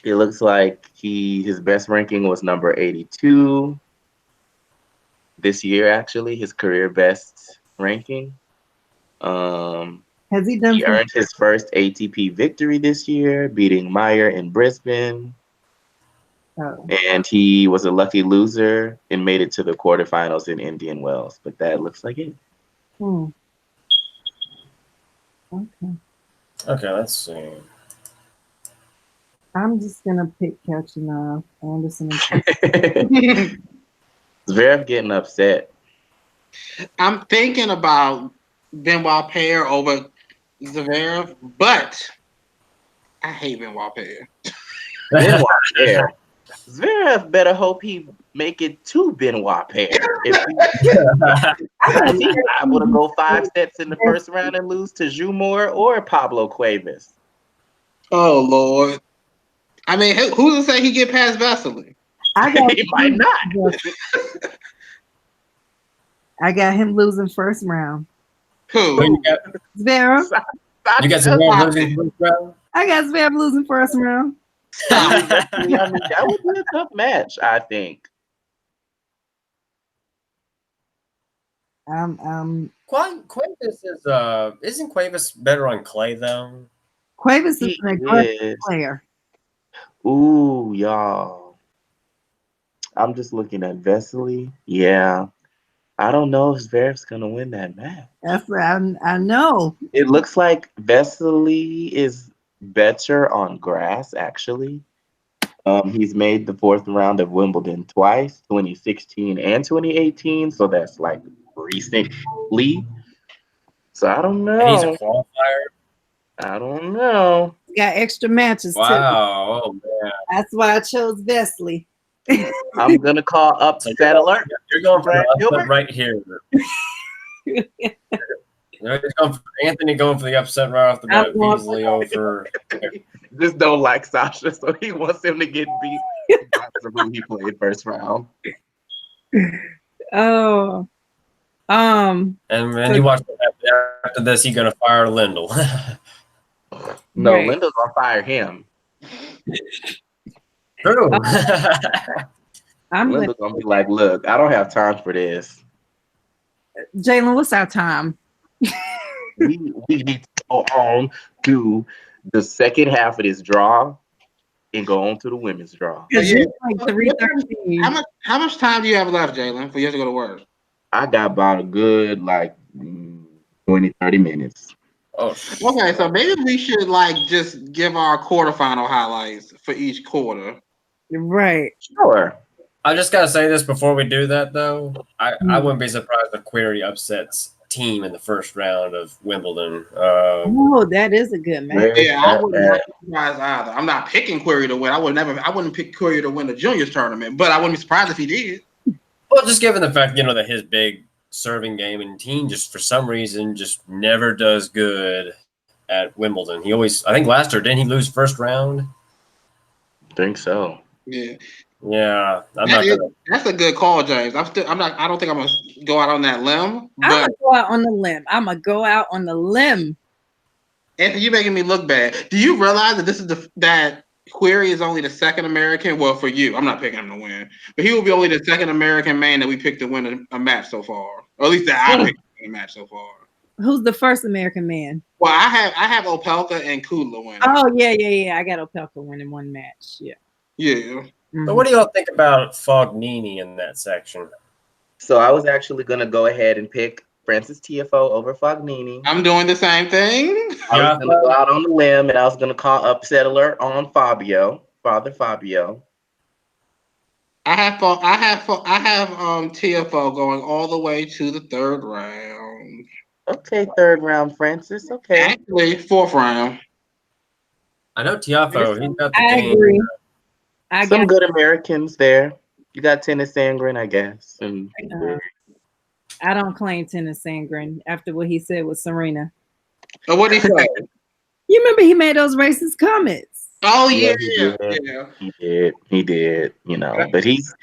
It looks like his best ranking was number 82 this year, actually, his career best ranking. Has he done? He earned his first ATP victory this year, beating Meyer in Brisbane. Oh. And he was a lucky loser and made it to the quarterfinals in Indian Wells. But that looks like it. Okay. Okay, let's see. I'm just gonna pick Kachanov, Anderson. Zverev getting upset. I'm thinking about Benoit Paire over Zverev, but I hate Benoit Paire. Benoit Paire. Zverev better hope he make it to Benoit Paire. If he's able to go 5 sets in the first round and lose to Jumor or Pablo Cuevas. Oh Lord! I mean, who's to say he get past Vesely? He might not. I got him losing first round. Who? Zverev. You got Zverev losing first round? I got Zverev losing first round. I mean, that would be a tough match, I think. Cuevas is isn't Cuevas better on clay though? Cuevas is an aggressive player. Ooh, y'all. I'm just looking at Vesely. Yeah. I don't know if Zverev's gonna win that match. That's what I know. It looks like Vesely is better on grass, actually. He's made the 4th round of Wimbledon twice, 2016 and 2018. So that's like recently. So I don't know. And he's a qualifier. I don't know. Got extra matches too. Wow. Oh man. That's why I chose Vesely. I'm gonna call upset alert. You're going for Brad the upset Gilbert? right here. Anthony going for the upset right off the bat. Easily over. Just don't like Sasha, so he wants him to get beat. Regardless of who he played first round. Oh. And then you watch what happens after this. He's gonna fire Lindell. No, Right. Linda's gonna fire him. True. Linda's gonna be like, "Look, I don't have time for this. Jalen, what's our time? We need to on to the second half of this draw and go on to the women's draw. So, Because yeah. it's like 3:13. How much time do you have left, Jalen, for you to go to work? I got about a good 20, 30 minutes. Oh, Okay, so maybe we should just give our quarterfinal highlights for each quarter. Right. Sure. I just gotta say this before we do that, though. I wouldn't be surprised if Query upsets Team in the first round of Wimbledon. Oh, that is a good match. Where's Yeah, I that would not at? be surprised either. I'm not picking Query to win. I wouldn't pick Query to win the juniors tournament, but I wouldn't be surprised if he did. Well, just given the fact, that his big serving game and Team just for some reason just never does good at Wimbledon. He always, I think last year, didn't he lose first round? Think so. Yeah. Yeah, That's a good call, James. I don't think I'm gonna go out on that limb. I'm But gonna go out on the limb. I'm gonna go out on the limb. Anthony, you're making me look bad. Do you realize that that Query is only the second American? Well, for you, I'm not picking him to win, but he will be only the second American man that we picked to win a match so far, or at least that I picked to win a match so far. Who's the first American man? Well, I have Opelka and Kudla winning. Oh yeah. I got Opelka winning one match. Yeah. Yeah. So what do y'all think about Fognini in that section? So I was actually going to go ahead and pick Francis TFO over Fognini. I'm doing the same thing. I was going to go out on the limb, and I was going to call upset alert on Father Fabio. I have TFO going all the way to the third round. Okay, third round, Francis. Okay. Actually, fourth round. I know Tiafo, he's got the I game. agree. Some good Americans there. You got Tennis Sangren, I guess. And I don't claim Tennis Sangren after what he said with Serena. Oh, what did he say? You remember he made those racist comments? Oh Yeah, yeah. He did. But he's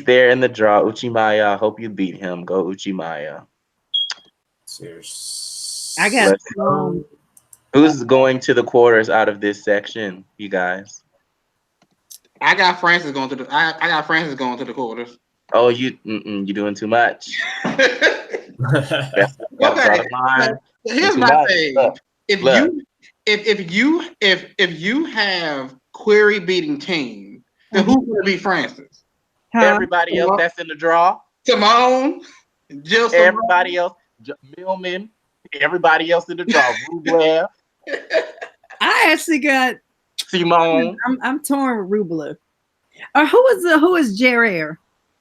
there in the draw. Uchimaya. I hope you beat him. Go Uchimaya. I got who's going to the quarters out of this section, you guys? I got Francis going to the. I got Francis going to the quarters. Oh, you doing too much. That's Okay. Here's my thing. If you have Query beating Team, then who's going to beat Francis? Everybody else that's in the draw. Simone, Jill. Everybody else. Millman. Everybody else in the draw. Rublev. I actually got Simone. I'm torn with Rublev. Or who is Gerard?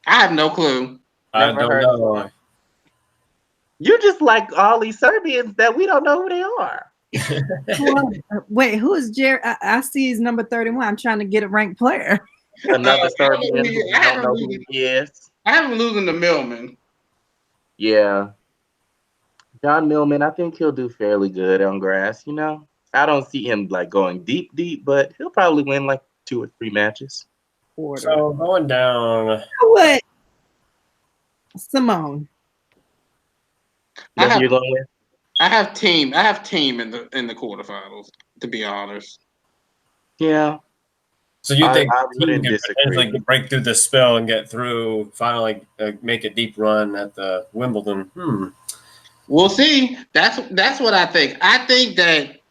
I have no clue. I don't know. You're just like all these Serbians that we don't know who they are. Wait, who is Gerard? I see he's number 31. I'm trying to get a ranked player. Another Serbian who don't know who he is. I have him losing to Millman. Yeah. John Millman, I think he'll do fairly good on grass, I don't see him going deep, but he'll probably win 2 or 3 matches. So going down. What? Simone. You're going with? I have team in the quarterfinals, to be honest. Yeah. So you think I Team wouldn't can disagree. potentially break through the spell and get through, finally make a deep run at the Wimbledon? We'll see. That's what I think. I think that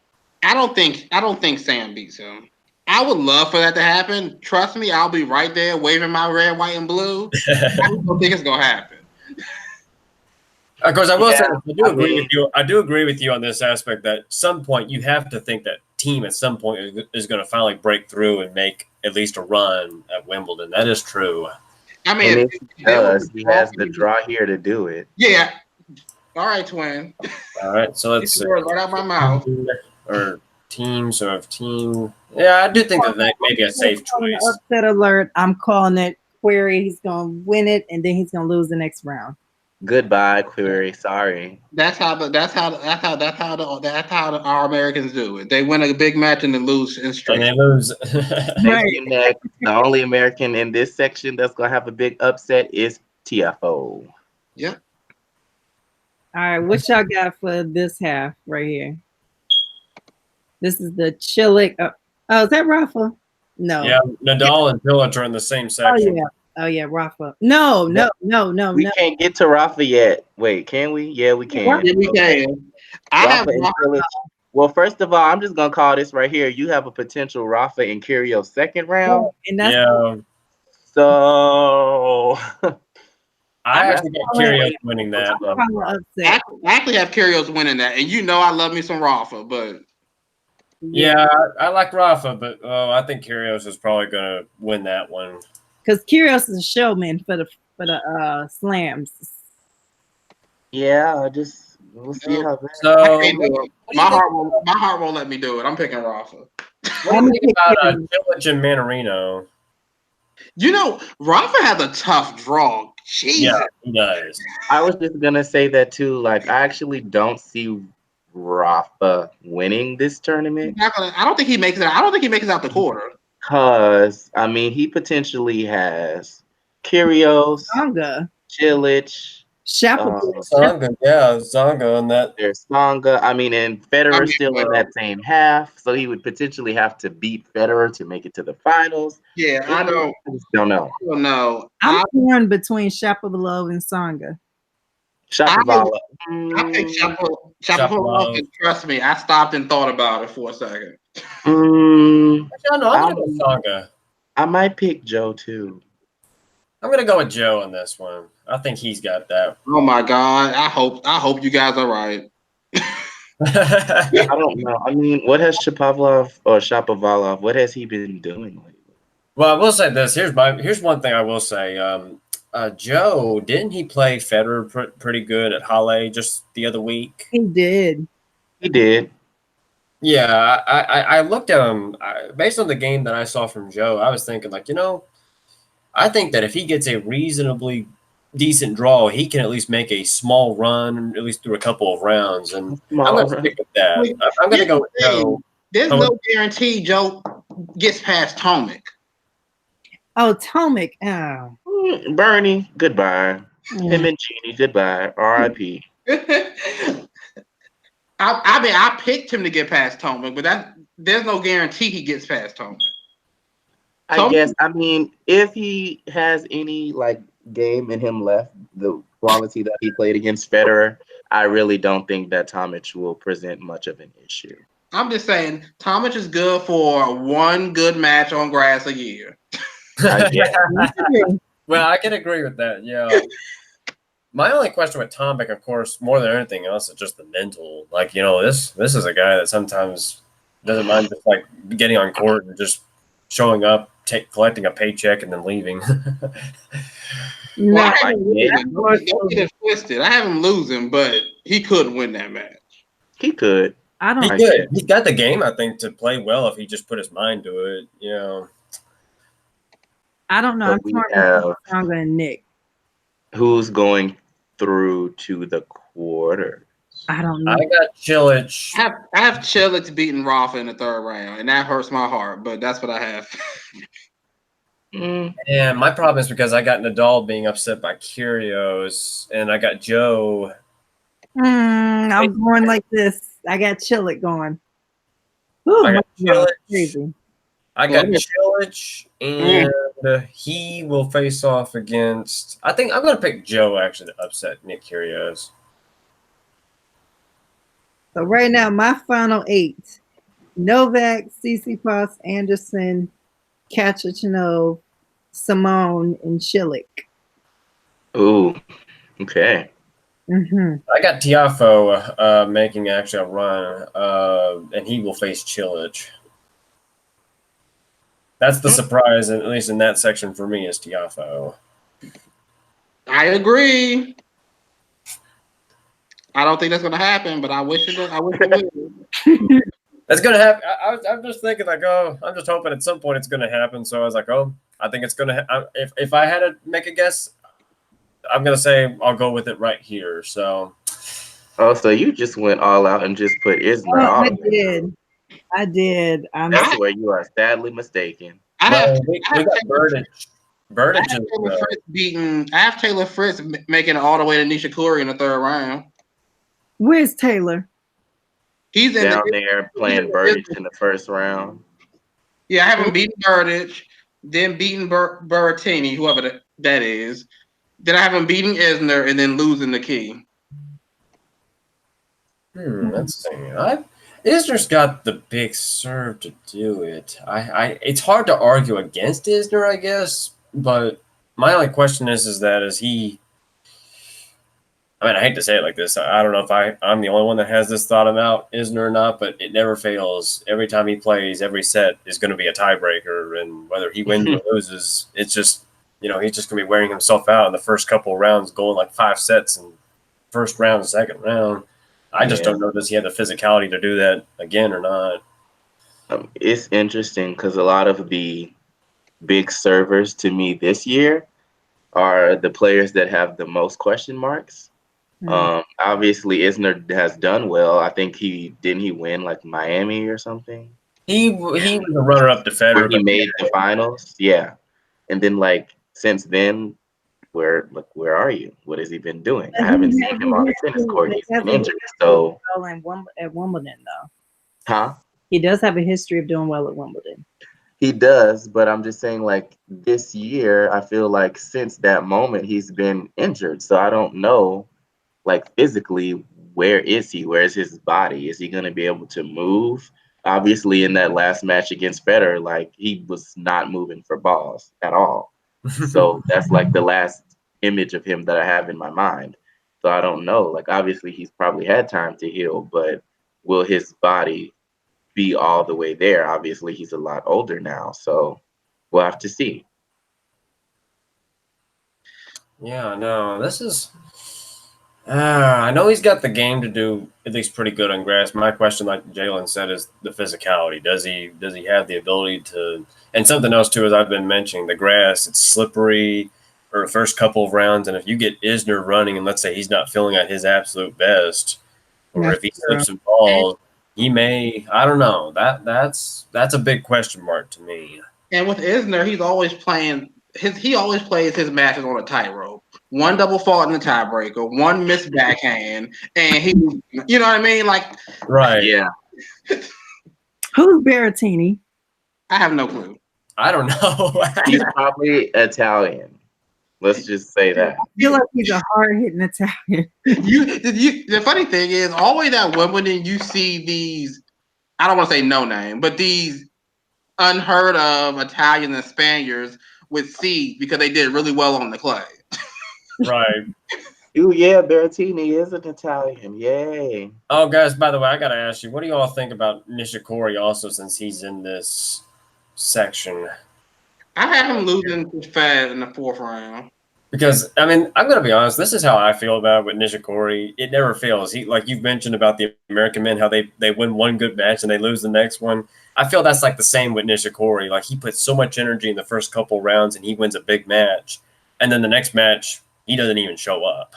I don't think Sam beats him. I would love for that to happen. Trust me, I'll be right there waving my red, white, and blue. I don't think it's gonna happen. Of course, I will say I do agree with you. I do agree with you on this aspect that at some point you have to think that Team at some point is going to finally break through and make at least a run at Wimbledon. That is true. I mean, if he does, he has the draw here to do it. Yeah. All right, twin. All right, so let's see. Right out my mouth. Or Team, so if Team, yeah, I do think that may be a safe choice. Upset alert! I'm calling it Query. He's gonna win it, and then he's gonna lose the next round. Goodbye, Query. Sorry. That's how our Americans do it. They win a big match and then lose in straight. And they lose. The only American in this section that's gonna have a big upset is TFO. Yep. All right, what y'all got for this half right here? This is the Chilik. Oh, is that Rafa? No. Yeah, Nadal and Pilic are in the same section. Oh yeah, Rafa. No. We can't get to Rafa yet. Wait, can we? Yeah, we can. Yeah, we can. I have Rafa. Well, first of all, I'm just gonna call this right here. You have a potential Rafa and Kyrgios second round. And that's Yeah, So I that's actually got calling it- Kyrgios winning that one. probably upset. I actually have Kyrgios winning that, and you know I love me some Rafa, but Yeah, I like Rafa, but I think Kyrgios is probably going to win that one. Because Kyrgios is a showman for the slams. yeah. We'll see how that. I So, can't do it. what do you think, My heart won't let me do it. I'm picking Rafa. what do you think about Kyrgios. Cilic and Manarino? You know, Rafa has a tough draw. Jesus. Yeah, he does. I was just gonna say that too. Like, I actually don't see Rafa winning this tournament I don't think he makes it. I don't think he makes it out the quarter. because I mean he potentially has Kyrgios, Zonga. Cilic, Shapovalov. Zonga and that. there's Tsonga. I mean, and Federer's still in well, that same half, so he would potentially have to beat Federer to make it to the finals. yeah, I don't just don't know. know. I'm torn between Shapovalov and Sangha. Shapovalov. I think Shapovalov. Shapovalov. And trust me, I stopped and thought about it for a second. Mm, Actually, no, I'm going to go with Zonga. I might pick Joe too. I'm going to go with Joe on this one. I think he's got that. Oh my God! I hope you guys are right. I don't know. I mean, what has Shapovalov? What has he been doing lately? Well, I will say this. Here's one thing I will say. Joe, didn't he play Federer pretty good at Halle just the other week? He did. He did. Yeah, I looked at him based on the game that I saw from Joe. I was thinking like, I think that if he gets a reasonably decent draw, he can at least make a small run, at least through a couple of rounds. And I'm going to stick with that. I'm going to go with Joe. There's no guarantee Joe gets past Tomic. Oh, Tomic. Oh. Bernie, goodbye. Him and Genie, goodbye. R.I.P. I picked him to get past Tomic, but there's no guarantee he gets past Tomic. I guess. I mean, if he has any game in him left, the quality that he played against Federer, I really don't think that Tomic will present much of an issue. I'm just saying, Tomic is good for one good match on grass a year. Well, I can agree with that. Yeah. My only question with Tomic, of course, more than anything else, is just the mental. This is a guy that sometimes doesn't mind just getting on court and just showing up, collecting a paycheck, and then leaving. Well, don't get it twisted. I have him losing, but he could win that match. He could. He could. He's got the game, I think, to play well if he just put his mind to it. I don't know. I'm torn between Sangha and Nick. Who's going through to the quarter? I don't know. I got Cilic. I have Cilic beating Rafa in the third round, and that hurts my heart, but that's what I have. And my problem is because I got Nadal being upset by Kyrgios, and I got Joe. I'm going like this. I got Cilic going. Ooh, I got Cilic. Crazy. I got Cilic, and he will face off against. I think I'm going to pick Joe actually to upset Nick Kyrgios. So right now, my final 8: Novak, Tsitsipas, Anderson, Kachichinov, Simone, and Cilic. Ooh, okay. I got Tiafoe making actually a run, and he will face Cilic. That's the surprise, at least in that section for me, is Tiafoe. I agree. I don't think that's going to happen, but I wish it would. That's going to happen. I'm just thinking I'm just hoping at some point it's going to happen. So I was like, I think it's going to if I had to make a guess, I'm going to say I'll go with it right here. So. Oh, so you just went all out and just put Isner. I did. That's where you are sadly mistaken. We got Burditch. I have Taylor Fritz making it all the way to Nishikori in the third round. Where's Taylor? He's down there playing Burditch in the first round. Yeah, I have him beating Burditch, then beating Berrettini, whoever that is. Then I have him beating Isner and then losing the key. Let's see. Isner's got the big serve to do it. It's hard to argue against Isner, I guess, but my only question is that is he? I mean, I hate to say it like this. I don't know if I'm the only one that has this thought about Isner or not, but it never fails. Every time he plays, every set is going to be a tiebreaker, and whether he wins or loses, it's just he's just going to be wearing himself out in the first couple of rounds, going like 5 sets in first round, second round. I just don't know does he have the physicality to do that again or not. It's interesting because a lot of the big servers to me this year are the players that have the most question marks. Obviously, Isner has done well. I think he win like Miami or something. He was a runner-up to Federer, where he made the finals. Yeah, and then like since then, where are you? What has he been doing? I haven't seen him on the tennis court. He's been injured. So at Wimbledon, though, huh? He does have a history of doing well at Wimbledon. He does, but I'm just saying, like this year, I feel like since that moment he's been injured. So I don't know, like physically, where is he? Where is his body? Is he going to be able to move? Obviously, in that last match against Federer, like he was not moving for balls at all. So that's like the last image of him that I have in my mind. So I don't know. Like obviously, he's probably had time to heal, but will his body be all the way there? Obviously, he's a lot older now, so we'll have to see. Yeah, no, this is. I know he's got the game to do at least pretty good on grass. My question, like Jalen said, is the physicality. Does he have the ability to? And something else too, as I've been mentioning, the grass, it's slippery for the first couple of rounds, and if you get Isner running, and let's say he's not feeling at his absolute best, or if he slips and falls, he may. I don't know. That's a big question mark to me. And with Isner, he's always playing. He always plays his matches on a tightrope. One double fault in the tiebreaker, one missed backhand, and he, you know what I mean? Like, right? Yeah. Who's Berrettini? I have no clue. I don't know. He's probably Italian. Let's just say that. I feel like he's a hard-hitting Italian. The funny thing is, always at Wimbledon, you see these. I don't want to say no name, but these unheard of Italians and Spaniards with seeds because they did really well on the clay. Right. Ooh, yeah, Berrettini is an Italian. Yay. Oh, guys, by the way, I got to ask you, what do you all think about Nishikori also since he's in this section? I have him losing to Fed in the 4th round. Because, I mean, I'm going to be honest, this is how I feel about it with Nishikori. It never fails. He, like you've mentioned about the American men, how they win one good match and they lose the next one. I feel that's like the same with Nishikori. Like he puts so much energy in the first couple rounds and he wins a big match. And then the next match, he doesn't even show up.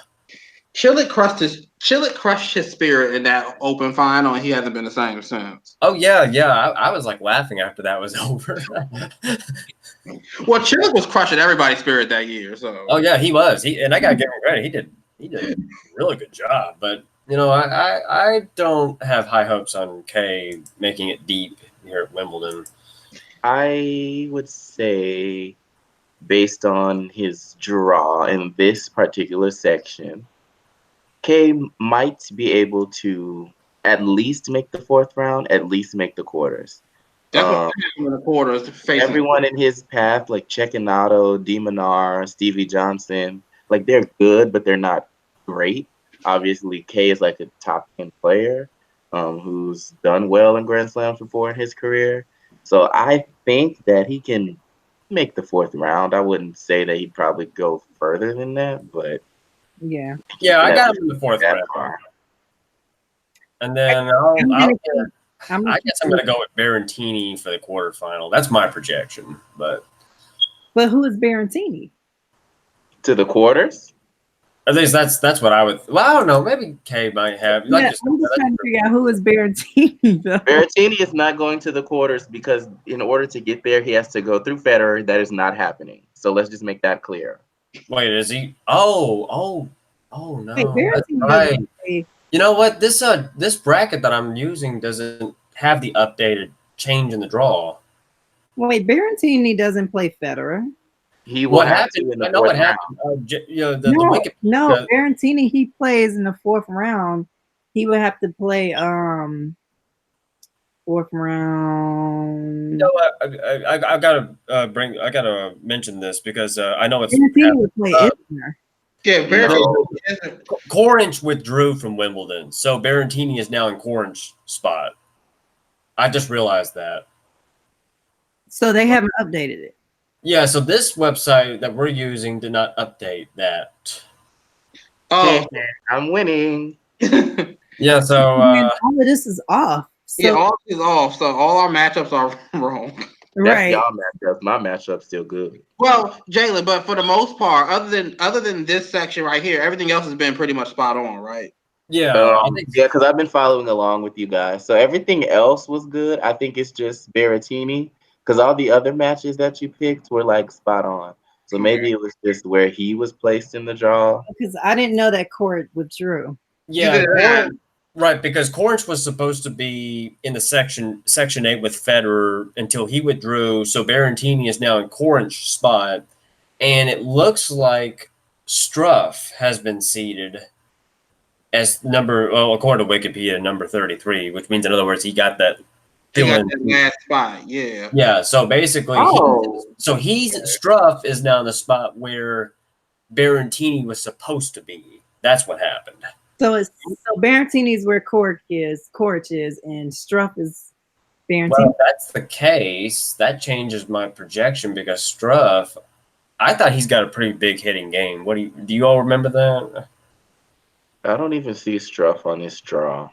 Chillick crushed his spirit in that open final, and he hasn't been the same since. Oh, yeah. I was like laughing after that was over. Well, Chillick was crushing everybody's spirit that year. So. Oh, yeah, he was. And I got to give him credit. He did a really good job. But, I don't have high hopes on Kay making it deep here at Wimbledon. I would say, based on his draw in this particular section, Kay might be able to at least make the 4th round, at least make the quarters. Definitely in the quarters. Everyone in his path, like Cecchinato, DeMonar, Stevie Johnson, like they're good, but they're not great. Obviously, Kay is like a top 10 player who's done well in Grand Slams before in his career. So I think that he can make the 4th round. I wouldn't say that he'd probably go further than that, but yeah, I got him in the 4th round. And then I guess I'm going to go with Berrettini for the quarterfinal. That's my projection, but who is Berrettini? To the quarters? At least that's what I would. Well, I don't know. Maybe Kay might have. I'm just trying to figure out who is Berrettini. Berrettini is not going to the quarters because in order to get there, he has to go through Federer. That is not happening. So let's just make that clear. Wait, is he? Oh no. Hey, right. You know what? This bracket that I'm using doesn't have the updated change in the draw. Wait, Berrettini doesn't play Federer. What happened? I know what happened. No, Berrettini, he plays in the 4th round. He would have to play fourth round. You know what? I gotta mention this because I know it's Berrettini would play Isner. Yeah, No. Corinth withdrew from Wimbledon, so Berrettini is now in Corinth's spot. I just realized that. So they haven't updated it. Yeah, so this website that we're using did not update that. Oh, I'm winning. Yeah, so Man, all of this is off. So, yeah, all is off. So all our matchups are wrong. That's right. y'all matchups. My matchup's still good. Well, Jalen, but for the most part, other than this section right here, everything else has been pretty much spot on, right? yeah, I think Yeah, because I've been following along with you guys. So everything else was good. I think it's just Berrettini because all the other matches that you picked were like spot on. So maybe it was just where he was placed in the draw. Because I didn't know that court withdrew. yeah, Either that- right, because Corinth was supposed to be in the section 8 with Federer until he withdrew. So Berrettini is now in Corinth's spot, and it looks like Struff has been seeded as according to Wikipedia, number 33, which means in other words he got that He got fill-in. that last spot, yeah. Yeah, so basically, Struff is now in the spot where Berrettini was supposed to be. That's what happened. So Berrettini's where Cork is, and Struff is Berrettini. Well, if that's the case, that changes my projection because Struff, I thought he's got a pretty big hitting game. Do you all remember that? I don't even see Struff on this draw.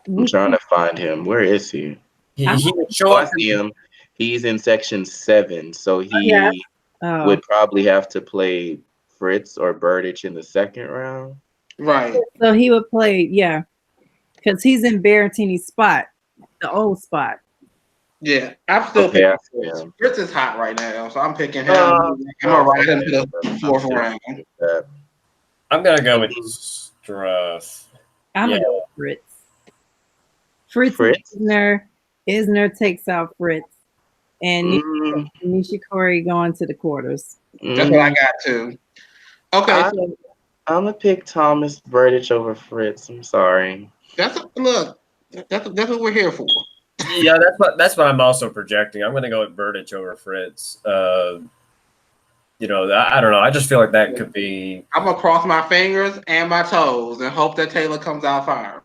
I'm trying to find him. Where is he? He would show Oh, I up. see him. He's in section 7, so he Oh. would probably have to play Fritz or Burditch in the second round. Right. So he would play, yeah, because he's in Berrettini's spot, the old spot. Yeah. I'm still Okay, I see picking him. Fritz is hot right now, so I'm picking him. Oh, I'm gonna ride him to the fourth round. I'm going to go with Struff. I'm gonna go with Fritz. Fritz? Isner takes out Fritz, and Mm, Nishikori going to the quarters. That's what I got too. Okay, I- so I'm gonna pick Thomas Burditch over Fritz. I'm sorry. that's what we're here for. Yeah, that's what I'm also projecting. I'm going to go with Burditch over Fritz. I don't know. I just feel like that could be. I'm gonna cross my fingers and my toes and hope that Taylor comes out fire.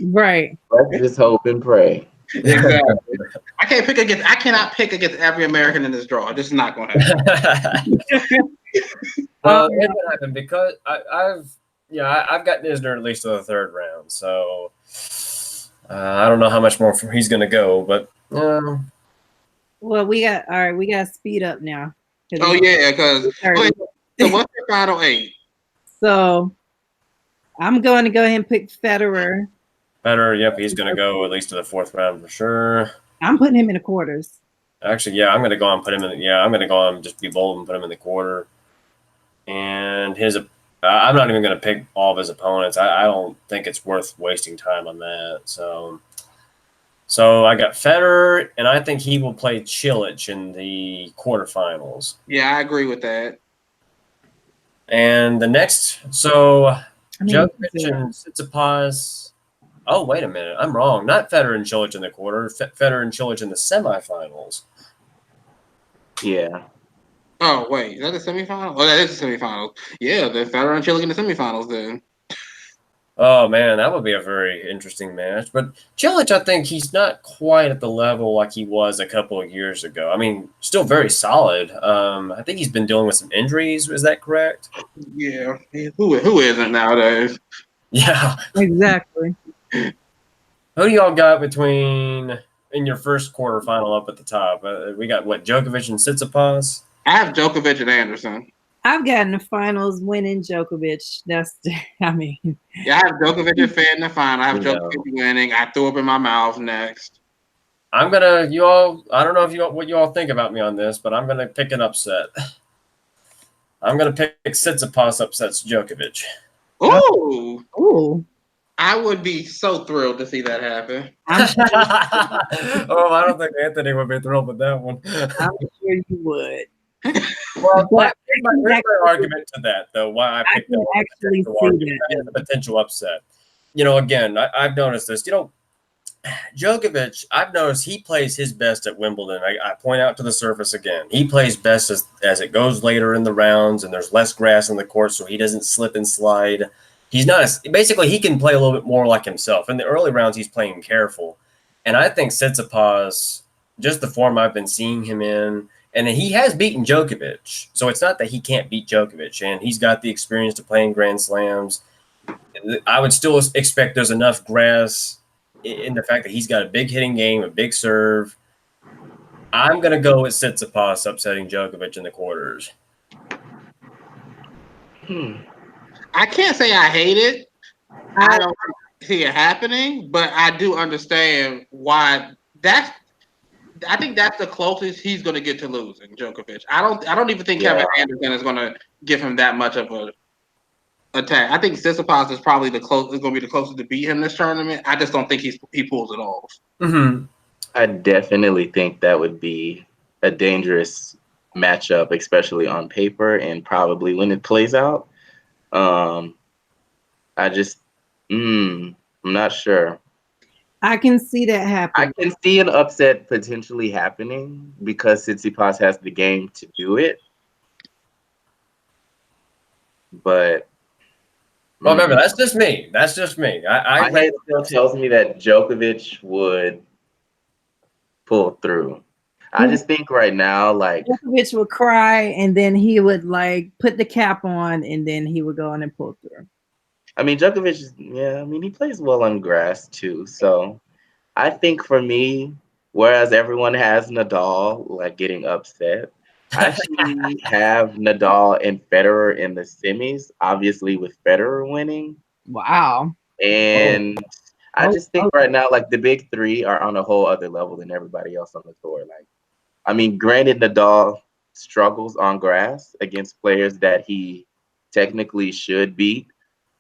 Right. Let's just hope and pray. Exactly. I cannot pick against every American in this draw. This is not gonna happen. Well, it could happen because I've got Isner at least to the third round, so I don't know how much more he's going to go, but Well, we got to speed up now. Oh yeah, because so what's your final 8? So I'm going to go ahead and pick Federer. Federer, yep, he's going to go at least to the fourth round for sure. I'm putting him in the quarters. Actually, yeah, I'm going to go and put him in. I'm going to go and just be bold and put him in the quarter. And I'm not even going to pick all of his opponents. I don't think it's worth wasting time on that. So I got Federer, and I think he will play Cilic in the quarterfinals. Yeah, I agree with that. And the next, Djokovic and Tsitsipas. Oh, wait a minute. I'm wrong. Not Federer and Cilic in the quarter. Federer and Cilic in the semifinals. Yeah. Oh wait, is that the semifinal? Oh, that is the semifinals. Yeah, the Federer and Cilic in the semifinals then. Oh, man, that would be a very interesting match. But Cilic, I think he's not quite at the level like he was a couple of years ago. I mean, still very solid. I think he's been dealing with some injuries. Is that correct? Yeah. Who isn't nowadays? Yeah. Exactly. Who do y'all got in your first quarterfinal up at the top? We got, Djokovic and Tsitsipas? I have Djokovic and Anderson. I've gotten the finals winning Djokovic. Yeah, I have Djokovic and Fed in the final. I have Djokovic winning. I threw up in my mouth next. I don't know what you all think about me on this, but I'm gonna pick an upset. I'm gonna pick Tsitsipas upsets Djokovic. Ooh. I would be so thrilled to see that happen. I don't think Anthony would be thrilled with that one. I'm sure you would. Well, here's my argument to that, though. Why I picked actually see that as a potential upset. Again, I've noticed this. Djokovic, I've noticed he plays his best at Wimbledon. I point out to the surface again. He plays best as it goes later in the rounds and there's less grass on the court, so he doesn't slip and slide. He's not basically he can play a little bit more like himself. In the early rounds, he's playing careful, and I think Tsitsipas, just the form I've been seeing him in, and he has beaten Djokovic, so it's not that he can't beat Djokovic, and he's got the experience to play in Grand Slams. I would still expect there's enough grass in the fact that he's got a big hitting game, a big serve. I'm going to go with Tsitsipas upsetting Djokovic in the quarters. I can't say I hate it. I don't see it happening, but I do understand why I think that's the closest he's going to get to losing Djokovic. I don't even think Kevin Anderson is going to give him that much of a attack. I think Tsitsipas is probably is going to be the closest to beat him this tournament. I just don't think he pulls it off. Mm-hmm. I definitely think that would be a dangerous matchup, especially on paper and probably when it plays out. I'm not sure. I can see that happen. I can see an upset potentially happening because Tsitsipas has the game to do it. But well, remember, that's just me. That's just me. My head still tells me that Djokovic would pull through. I just think right now, like Djokovic would cry, and then he would like put the cap on, and then he would go on and pull through. I mean, Djokovic, he plays well on grass too. So I think for me, whereas everyone has Nadal like getting upset, I actually have Nadal and Federer in the semis, obviously with Federer winning. Wow. And I just think right now, like the big three are on a whole other level than everybody else on the tour. Like, I mean, granted, Nadal struggles on grass against players that he technically should beat.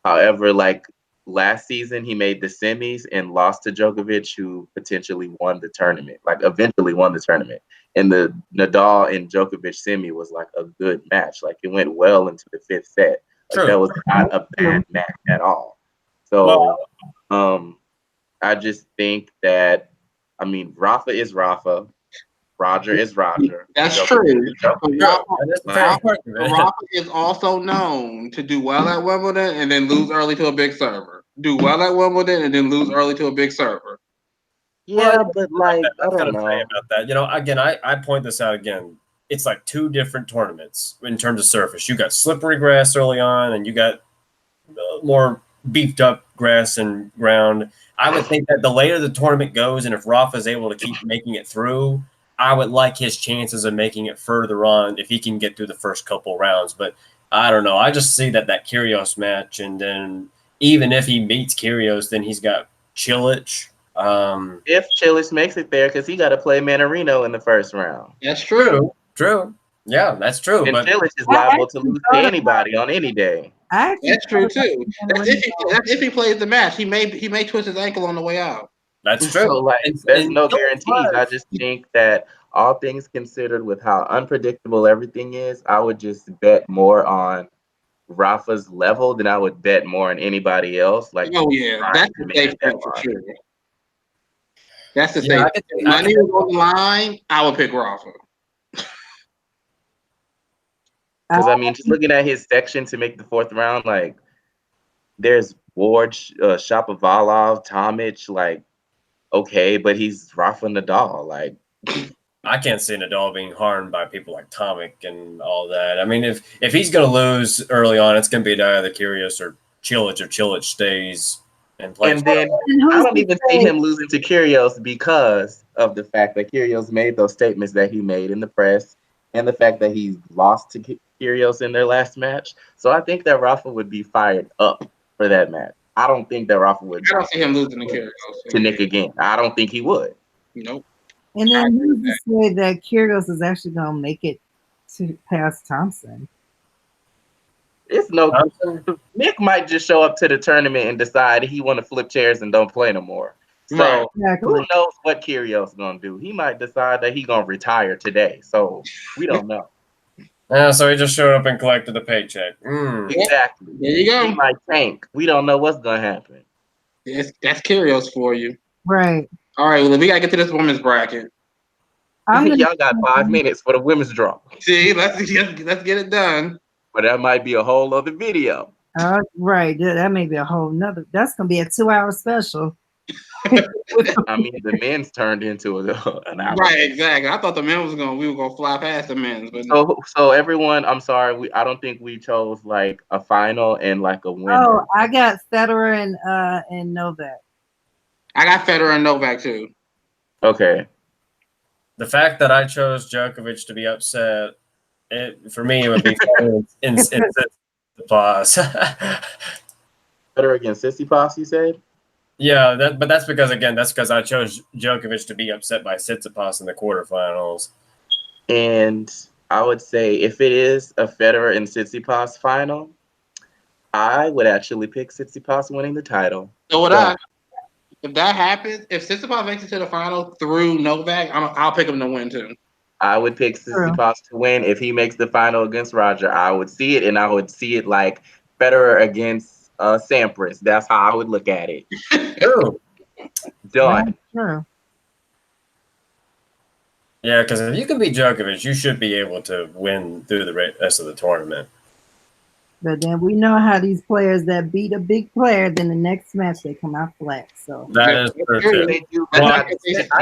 However, like last season, he made the semis and lost to Djokovic, who potentially won the tournament, like eventually won the tournament. And the Nadal and Djokovic semi was like a good match. Like it went well into the fifth set. Like that was not a bad match at all. So I just think that, I mean, Rafa is Rafa. Roger is Roger. That's Djokovic true. Rafa is also known to do well at Wimbledon and then lose early to a big server. Do well at Wimbledon and then lose early to a big server. Yeah, but like I don't know about that. You know, again, I point this out again. It's like two different tournaments in terms of surface. You got slippery grass early on, and you got more beefed up grass and ground. I would think that the later the tournament goes, and if Rafa is able to keep making it through, I would like his chances of making it further on if he can get through the first couple rounds. But I don't know. I just see that Kyrgios match, and then even if he beats Kyrgios, then he's got Cilic. If Cilic makes it there, because he got to play Manarino in the first round. That's true. True. Yeah, that's true. And but Cilic is liable to lose to anybody on any day. That's true too. That's if he plays the match. He may twist his ankle on the way out. That's true. So, like, there's no guarantees. I just think that all things considered, with how unpredictable everything is, I would just bet more on Rafa's level than I would bet more on anybody else. Like, oh yeah, that's the safe bet for sure. That's the safe. If money was on the line, I would pick Rafa. Because I mean, just looking at his section to make the fourth round, like there's Ward, Shapovalov, Tomic, like okay, but he's Rafa Nadal. Like I can't see Nadal being harmed by people like Tomic and all that. I mean, if he's going to lose early on, it's going to be to either Kyrgios or Cilic stays and plays. And then I don't even see him losing to Kyrgios because of the fact that Kyrgios made those statements that he made in the press, and the fact that he lost to Kyrgios in their last match. So I think that Rafa would be fired up for that match. I don't think that Rafa would. I don't see him losing to Kyrgios. To Nick again. I don't think he would. Nope. And then who's to say that Kyrgios is actually going to make it to past Thompson? It's no. Nick might just show up to the tournament and decide he want to flip chairs and don't play no more. So who knows what Kyrgios gonna do? He might decide that he gonna retire today. So we don't know. So he just showed up and collected the paycheck. Exactly. There you go. He might tank. We don't know what's gonna happen. That's Kyrgios for you. Right. All right, well, we gotta get to this women's bracket. I'm gonna Y'all got 5 minutes for the women's draw. See, let's get it done. But that might be a whole other video. right. That may be a whole nother. That's gonna be a 2-hour special. I mean, the men's turned into an hour. Right, exactly. I thought we were gonna fly past the men's, but So everyone, I'm sorry, I don't think we chose like a final and like a winner. Oh, I got Federer and Novak. I got Federer and Novak too. Okay. The fact that I chose Djokovic to be upset, for me, it would be in the pause. Better against Tsitsipas, you said? Yeah, but that's because I chose Djokovic to be upset by Tsitsipas in the quarterfinals. And I would say if it is a Federer and Tsitsipas final, I would actually pick Tsitsipas winning the title. So if that happens, if Tsitsipas makes it to the final through Novak, I'll pick him to win too. I would pick Tsitsipas to win. If he makes the final against Roger, I would see it, and I would see it like Federer against Sampras. That's how I would look at it. True. Done. True. Yeah, because if you can beat Djokovic, you should be able to win through the rest of the tournament. But then we know how these players that beat a big player, then the next match they come out flat. So that is true. They do, Well, I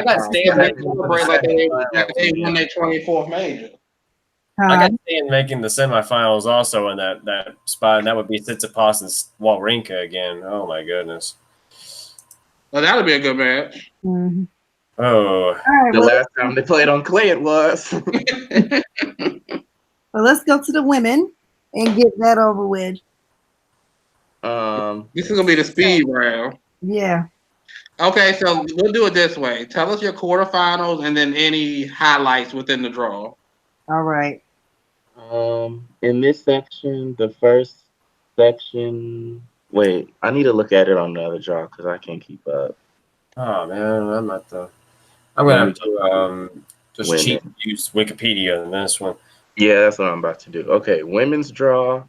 got They celebrate like they won their 24th major. I got Stan making the semifinals also in that spot, and that would be Tsitsipas and Wawrinka again. Oh my goodness! Well, that'll be a good match. Mm-hmm. Oh, right, the last time they played on clay, it was. Well, let's go to the women and get that over with. This is gonna be the speed round. Yeah. Okay, so we'll do it this way. Tell us your quarterfinals and then any highlights within the draw. All right. In this section, the first section. Wait, I need to look at it on the other draw because I can't keep up. oh man, I'm gonna have to just cheat use Wikipedia in this one. Yeah, that's what I'm about to do. Okay, women's draw,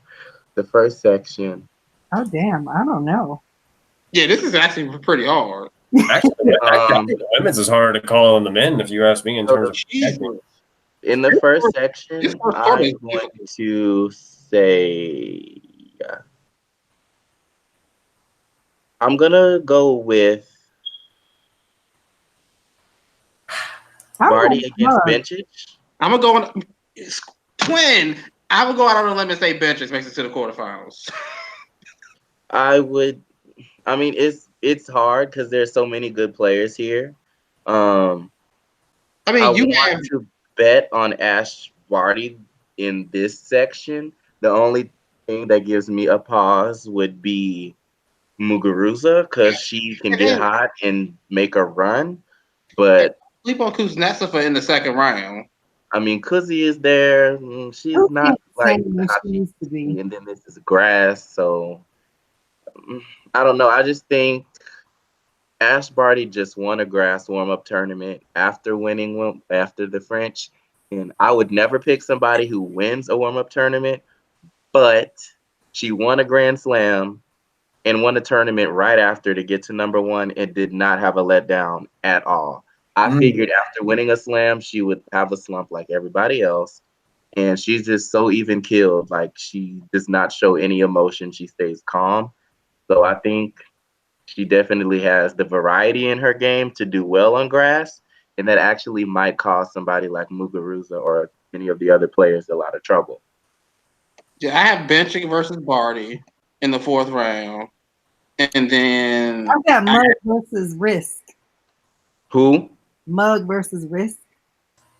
the first section. Oh damn, I don't know. Yeah, this is actually pretty hard. Actually, the women's is harder to call than the men, if you ask me. In terms of in the first section, I'm going to say I'm gonna go with Barty against Bencic. I'm gonna go on twin. I would go out on a limb and say Bencic makes it to the quarterfinals. I mean, it's hard because there's so many good players here. I want to bet on Ash Barty in this section. The only thing that gives me a pause would be Muguruza because she can get hot and make a run. But sleep on Kuznetsova in the second round. I mean, Kuzi is there. She's not like how she used to be. And then this is grass, so I don't know. I just think Ash Barty just won a grass warm-up tournament after the French, and I would never pick somebody who wins a warm-up tournament, but she won a Grand Slam and won a tournament right after to get to number one and did not have a letdown at all. I figured after winning a slam, she would have a slump like everybody else, and she's just so even-keeled. Like, she does not show any emotion. She stays calm. So I think she definitely has the variety in her game to do well on grass, and that actually might cause somebody like Muguruza or any of the other players a lot of trouble. Yeah, I have Bencic versus Barty in the fourth round, and then I've got Mug versus Risk. Who? Mug versus Risk.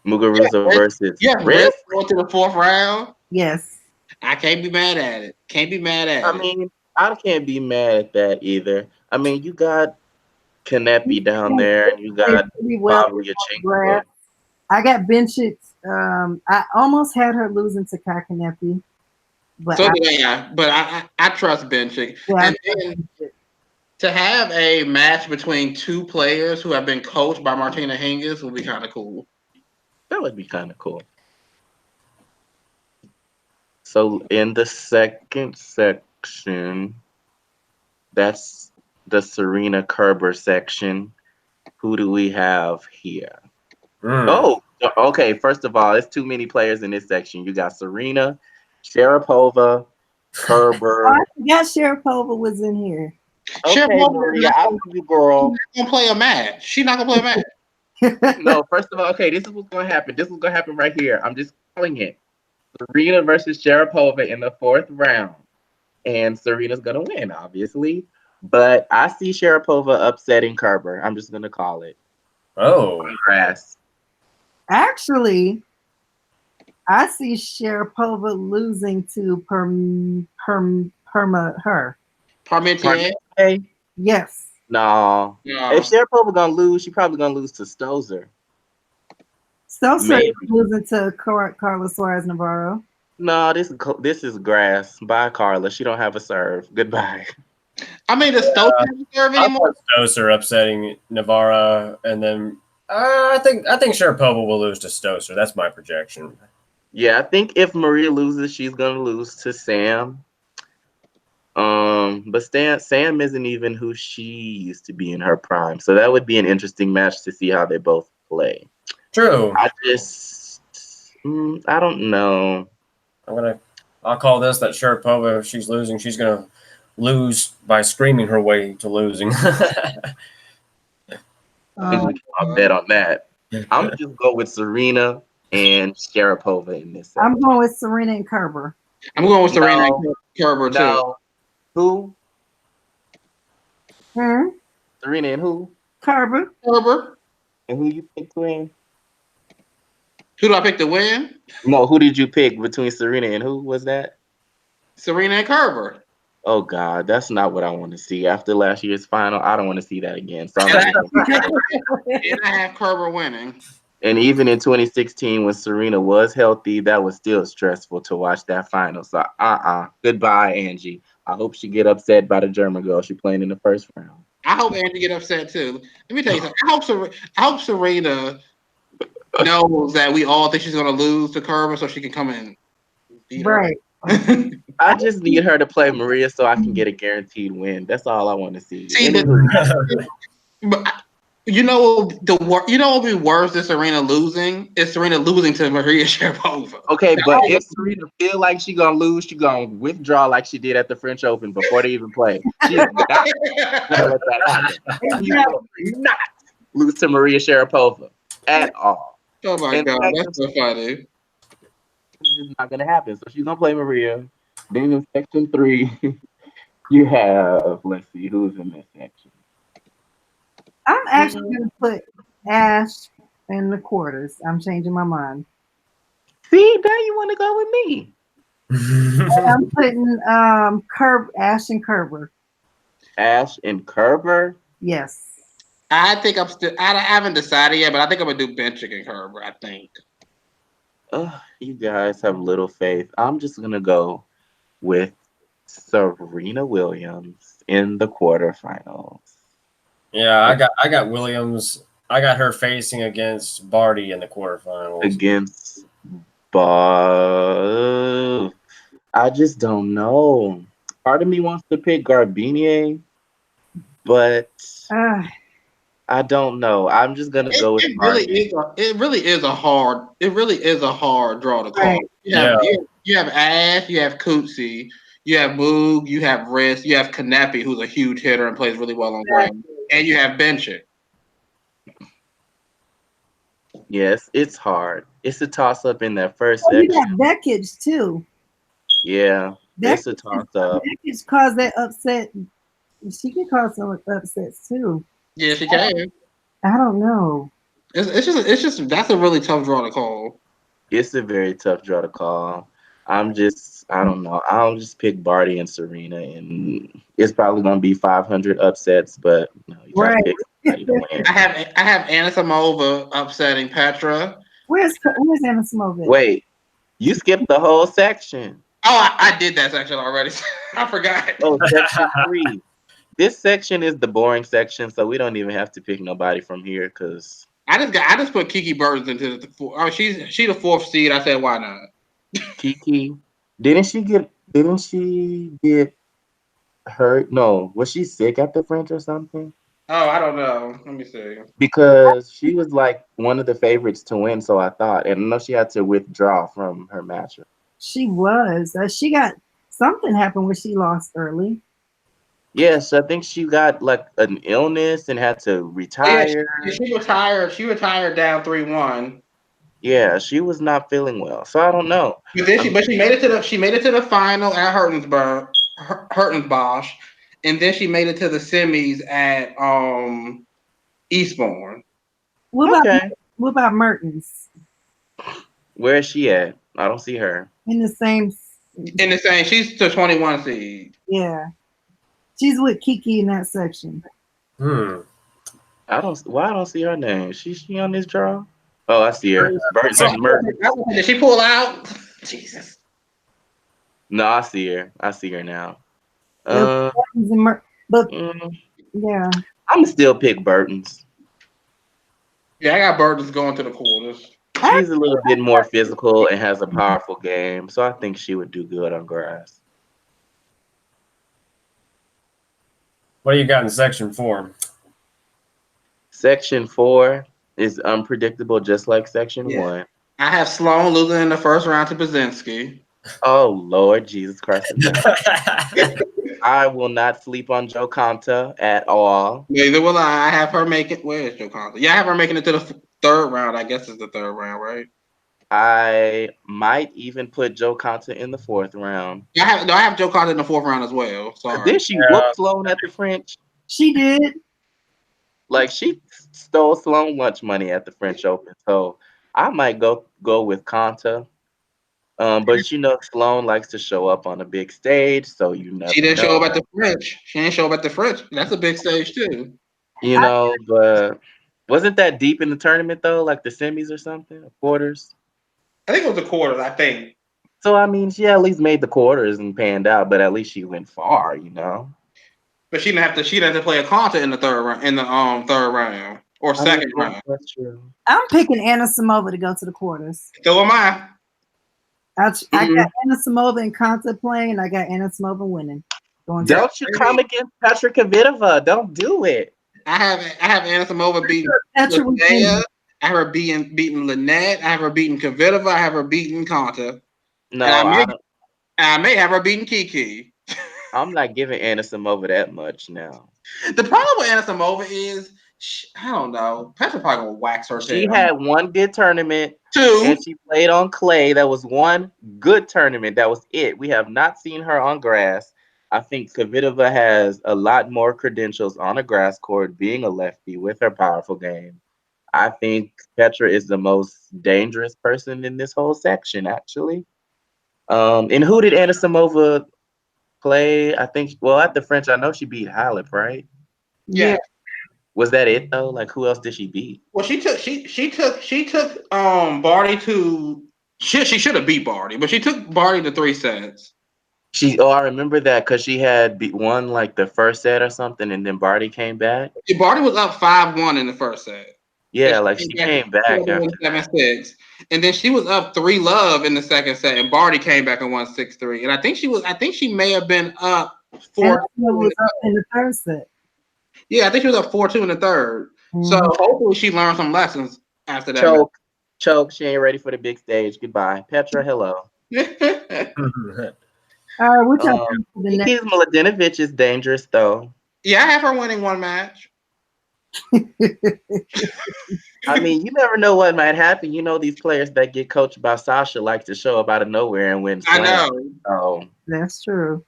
Muguruza versus Risk going to the fourth round. Yes, I can't be mad at it. I mean, I can't be mad at that either. I mean, you got Kanepi down there, and you got Pavlyuchenko. I got Bencic. I almost had her losing to Kai Kanepi. But I trust Bencic. Yeah, and then to have a match between two players who have been coached by Martina Hingis would be kind of cool. That would be kind of cool. So in the second section, that's the Serena Kerber section. Who do we have here? Hmm. Oh, okay. First of all, it's too many players in this section. You got Serena, Sharapova, Kerber. I forgot Sharapova was in here. Okay, Sharapova Maria, not I'll give you, girl. gonna play a match. She's not gonna play a match. No, first of all, okay, this is what's going to happen. This is going to happen right here. I'm just calling it. Serena versus Sharapova in the 4th round. And Serena's going to win, obviously. But I see Sharapova upsetting Kerber. I'm just going to call it. Oh. On grass. Actually, I see Sharapova losing to her. Parmentier. Hey, Yes. no. No. If Sharapova going to lose, she probably going to lose to Stosur. Stosur Maybe. losing to Carlos Suarez Navarro. No, this is grass. Bye, Carla. She don't have a serve. Goodbye. I mean, does Stokes have a serve I anymore? thought Stosur upsetting Navarra, and then I think Sharapova will lose to Stosur. That's my projection. Yeah, I think if Maria loses, she's going to lose to Sam. But Sam isn't even who she used to be in her prime, so that would be an interesting match to see how they both play. True. I don't know. I'll call this that Sharapova. If she's losing, she's gonna lose by screaming her way to losing. I think we can bet on that. I'm gonna just go with Serena and Sharapova in this. I'm going with Serena and Kerber. I'm going with Serena and Kerber too. No. Who? Hmm? Serena and who? Kerber. Kerber. And who you pick to win? Who do I pick to win? No, who did you pick between Serena and who was that? Serena and Kerber. Oh God, that's not what I want to see. After last year's final, I don't want to see that again. So And I have Kerber winning. and even in 2016, when Serena was healthy, that was still stressful to watch that final. So goodbye, Angie. I hope she get upset by the German girl she playing in the 1st round. I hope Angie get upset too. Let me tell you something. I hope Serena knows that we all think she's gonna lose to Kerber, so she can come in. Right. I just need her to play Maria so I can get a guaranteed win. That's all I want to see. But you know what would be worse than Serena losing? Is Serena losing to Maria Sharapova. Okay, but if Serena feel like she gonna lose, she gonna withdraw like she did at the French Open before they even play. She is not gonna let that happen. She will not lose to Maria Sharapova at all. Oh my God, that's so funny. It's just not gonna happen. So she's gonna play Maria. Then in section 3, you have, let's see who's in this section. I'm actually going to put Ash in the quarters. I'm changing my mind. See, now you want to go with me. I'm putting Ash and Kerber. Ash and Kerber? Yes. I think I haven't decided yet, but I think I'm gonna do Benchik and Kerber. I think. You guys have little faith. I'm just gonna go with Serena Williams in the quarterfinals. Yeah, I got Williams. I got her facing against Barty in the quarterfinals. Against I just don't know. Part of me wants to pick Garbinier, but I don't know. I'm just gonna go with it really is a hard draw to call. Right. You have Ash, you have Coetzee, you have Moog, you have Riss, you have Kanepi, who's a huge hitter and plays really well on ground, and you have Benchik. Yes, it's hard. It's a toss up in that first section. You got Beckage too. Yeah, it's a toss up. Beckage caused that upset. She can cause some upsets too. Yeah, she can. I don't know. It's just that's a really tough draw to call. It's a very tough draw to call. I don't know. I'll just pick Barty and Serena, and it's probably gonna be 500 upsets, but you gotta pick somebody to win. I have Anisimova upsetting Petra. Where's Anisimova? Wait, you skipped the whole section. Oh, I did that section already. I forgot. Oh, section 3. This section is the boring section, so we don't even have to pick nobody from here because I just put Kiki Bertens into the 4. Oh, she's the 4th seed. I said, why not? Kiki, didn't she get hurt? No, was she sick at the French or something? Oh, I don't know. Let me see. because she was like one of the favorites to win. So I thought, and I know she had to withdraw from her match. She was. She got something happened where she lost early. Yes, I think she got like an illness and had to Oh, yeah, retire. she retired. She retired down 3-1. Yeah, she was not feeling well. So I don't know. But she made it to the final at Hurtensbosch, and then she made it to the semis at Eastbourne. What about Okay. what about Mertens? Where is she at? I don't see her. In the same, In the same, she's the 21 seed. yeah. She's with Kiki in that section. Why I don't see her name? She on this draw? Oh, I see her. Burton Merton. Did she pull out? Jesus. No, I see her. I see her now. There was Uh, Mertens and but mm, yeah, I'm still pick Burton's. Yeah, I got Burton's going to the quarters. She's a little bit more physical and has a powerful game, so I think she would do good on grass. What do you got in section 4? Section 4 is unpredictable, just like section Yeah. 1. I have Sloan losing in the first round to Brzezinski. Oh Lord Jesus Christ! I will not sleep on Joe Conta at all. Neither will I. I have her making. Where is Joe Conley? Yeah, I have her making it to the third round. I guess it's the third round, right? I might even put Joe Conta in the 4th round. I have Joe Conley in the fourth round as well. Sorry. Then she whooped Sloan at the French. she did. Like she stole Sloan lunch money at the French Open. So I might go with Conta. But you know Sloan likes to show up on a big stage, so you never She didn't show up know. at the French. She didn't show up at the French. That's a big stage too. You know, but wasn't that deep in the tournament though? Like the semis or something, or quarters? I think it was the quarters. I think, So I mean, she at least made the quarters and panned out, but at least she went far, you know. but she didn't have to. She didn't have to play a Conta in the third round. In the third round or I mean, second yeah, round. that's true. I'm picking Anna Samova to go to the quarters. So am I. I got Anna Samova and Conta playing. I got Anna Samova winning. Going to Don't you come against Petra Kvitova? Don't do it. I have Anna Samova beating Petra was Linnea. winning. I have her beating Lynette. I have her beating Kvitova. I have her beating Conta. No, And I don't. I may have her beating Kiki. I'm not giving Anna Samova that much now. The problem with Anna Samova is, I don't know. Petra probably gonna wax her She tail. had one good tournament, Two. and she played on clay. That was one good tournament. That was it. We have not seen her on grass. I think Kvitova has a lot more credentials on a grass court, being a lefty with her powerful game. I think Petra is the most dangerous person in this whole section, actually. And who did Anna Samova play? I think, well, at the French, I know she beat Halep, right? Yeah. Was that it though? Like, who else did she beat? Well, she took Barty to. She should have beat Barty, but she took Barty to 3 sets. I remember that because she had won like the first set or something, and then Barty came back. Barty was up 5-1 in the first set. Yeah, like she came back after 7-6, and then she was up 3-love in the second set, and Barty came back and won 6-3. And I think she may have been up 4. Was up in the third set. Yeah, I think she was up 4-2 in the third. So hopefully she learned some lessons after that. Choke. She ain't ready for the big stage. Goodbye, Petra. Hello. All right, what y'all think for the next? Mladenovic is dangerous though. Yeah, I have her winning one match. I mean, you never know what might happen. You know, these players that get coached by Sasha like to show up out of nowhere and win. I know. So that's true.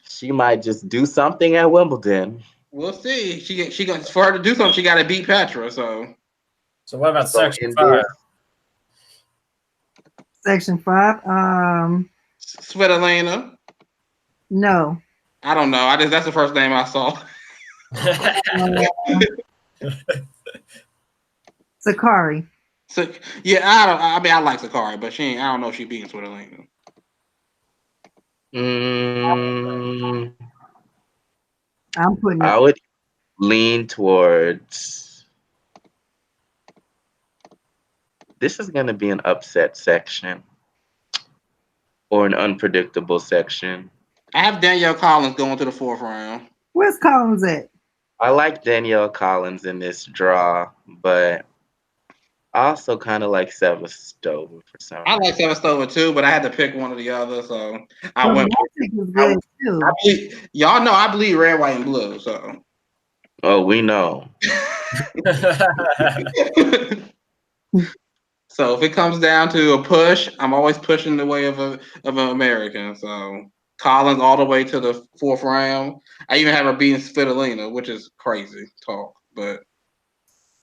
She might just do something at Wimbledon. We'll see. She got for her to do something. She got to beat Petra. So what about section 5? Section 5. Svitolina. No. I don't know. That's the first name I saw. Sakari. So yeah, I like Sakari, but I don't know if she beats Svitolina. I'm putting. I would lean towards. This is going to be an upset section or an unpredictable section. I have Danielle Collins going to the 4th round. Where's Collins at? I like Danielle Collins in this draw, but I also kind of like Sevastova for some I like reason. Sevastova too, but I had to pick one or the other, so I Well, went. Magic is I, good too. I believe, y'all know I bleed red, white, and blue. So, Oh, we know. so if it comes down to a push, I'm always pushing the way of an American. So Collins all the way to the fourth round. I even have her beating Svitolina, which is crazy talk, but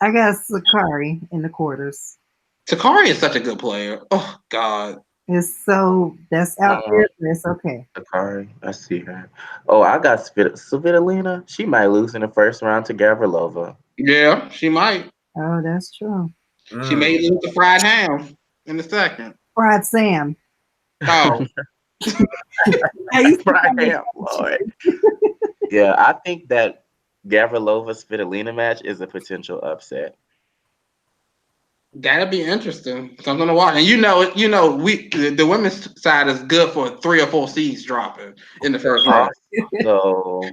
I got Sakari in the quarters. Takari is such a good player. Oh God. That's out there, but it's okay. Sakari, I see her. Oh, I got Svitolina. She might lose in the first round to Gavrilova. Yeah, she might. Oh, that's true. She may lose to fried ham in the second. Fried Sam. Oh, I used to Right, call it Lord. Yeah, I think that Gavrilova Svitolina match is a potential upset. that'd be interesting. Something to watch. And we the women's side is good for 3 or 4 seeds dropping in the first round. So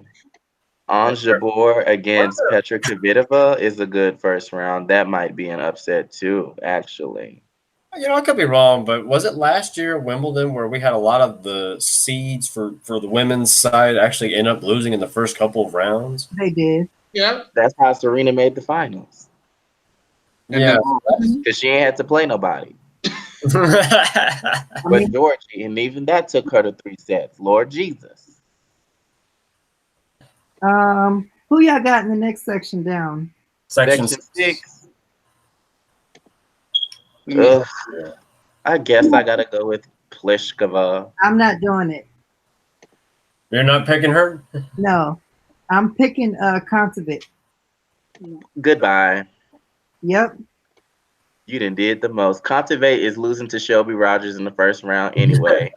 Anja Jabeur against Petra Kvitova is a good first round. That might be an upset too, actually. I could be wrong, but was it last year Wimbledon where we had a lot of the seeds for the women's side actually end up losing in the first couple of rounds? They did. Yeah. That's how Serena made the finals. And Yeah. Because she ain't had to play nobody. I But mean, Georgie, and even that took her to 3 sets. Lord Jesus. who y'all got in the next section down? Section Section 6. 6. Ugh, I guess I gotta go with Pliskova. I'm not doing it. You're not picking her? No, I'm picking Kontaveit. Goodbye. Yep. You done did the most. Kontaveit is losing to Shelby Rogers in the first round anyway.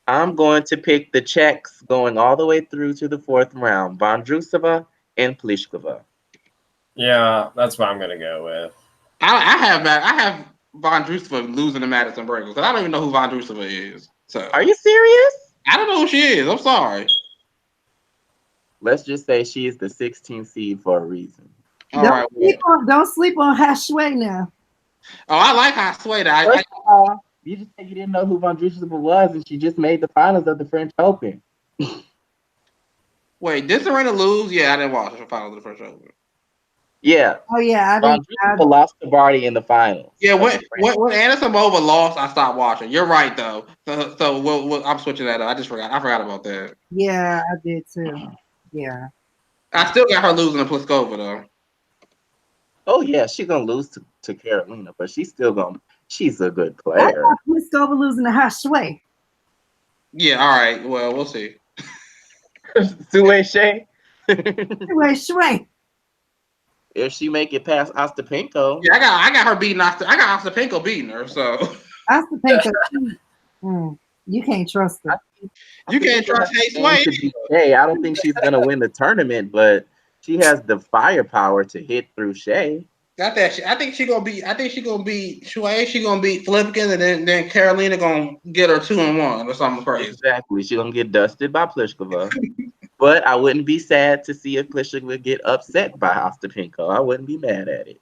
I'm going to pick the Czechs going all the way through to the 4th round. Vondrousova and Pliskova. Yeah, that's what I'm going to go with. I have Von Drusova losing to Madison Bregel because I don't even know who Von Drusova is. So Are you serious? I don't know who she is. I'm sorry. Let's just say she is the 16th seed for a reason. All right. Don't sleep on Hashway now. Oh, I like how Sway. You just said you didn't know who Vondrousova was, and she just made the finals of the French Open. Wait, did Serena lose? Yeah, I didn't watch the finals of the French Open. Yeah. Oh yeah, Vondrousova lost to Barty in the finals. Yeah, when Anderson Bova lost, I stopped watching. You're right though. So I'm switching that up. I forgot about that. Yeah, I did too. Yeah. I still got her losing to Pliskova though. Oh yeah, she's gonna lose to Carolina, but she's a good I player. thought Pliskova losing to Hashway. Yeah, all right. Well, we'll see. Sue Shea. Shway. If she make it past Ostapenko. Yeah, I got her beating I got Ostapenko beating her, so Ostapenko. You can't trust her. you can't trust Sway. Hey, I don't think she's gonna win the tournament, but she has the firepower to hit through Shea. Got that shit. I think she gonna beat Sway. She gonna beat Flipkins, and then Carolina gonna get her 2-1 or something crazy. Exactly. She's gonna get dusted by Pliskova. But I wouldn't be sad to see if Pliskova get upset by Ostapenko. I wouldn't be mad at it.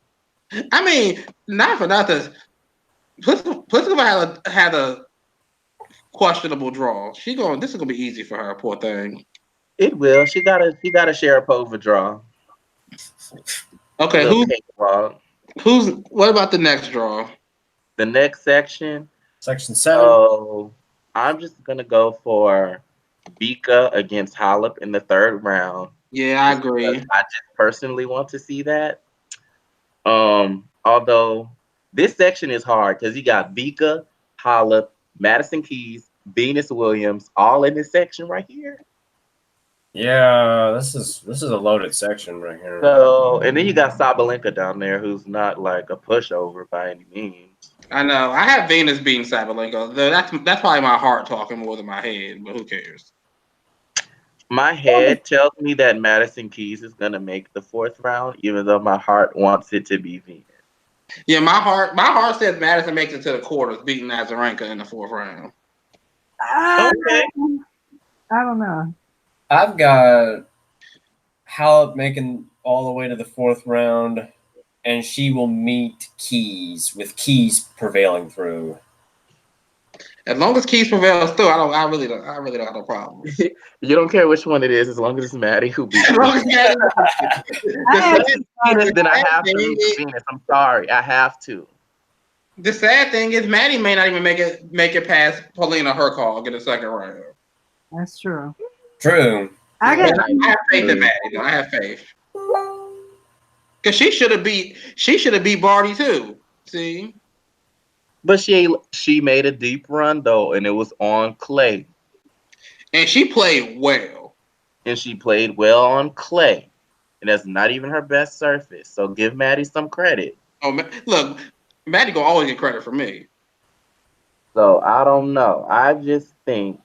I mean, not for nothing. Pliskova had a questionable draw. This is gonna be easy for her, poor thing. It will. She got a Sharapova draw. Okay, what about the next draw? The next section. Section 7. So I'm just gonna go for Vika against Halep in the 3rd round. Yeah, I agree. I just personally want to see that. Although this section is hard because you got Vika, Halep, Madison Keys, Venus Williams, all in this section right here. Yeah, this is a loaded section right here. So, and then you got Sabalenka down there, who's not like a pushover by any means. I know. I have Venus beating Sabalenka. That's probably my heart talking more than my head, but who cares? My head tells me that Madison Keys is gonna make the 4th round, even though my heart wants it to be Venus. Yeah, my heart says Madison makes it to the quarters, beating Azarenka in the 4th round. Okay. I don't know. I've got Halep making all the way to the fourth round, and she will meet Keys, with Keys prevailing through. As long as Keys prevails through, I really don't have no problems. You don't care which one it is, as long as it's Maddie who beats As me. long as Maddie- I If it's Venus, then I have to root for Venus. I'm sorry, I have to. The sad thing is Maddie may not even make it past Paulina Hercall, get a second round. That's true. True. I got I have faith in Maddie. I have faith. Because she should have beat Barty too. See? But she made a deep run though, and it was on clay, And she played well. and she played well on clay, and that's not even her best surface. So give Maddie some credit. Oh, look, Maddie gonna always get credit for me. So I don't know. I just think.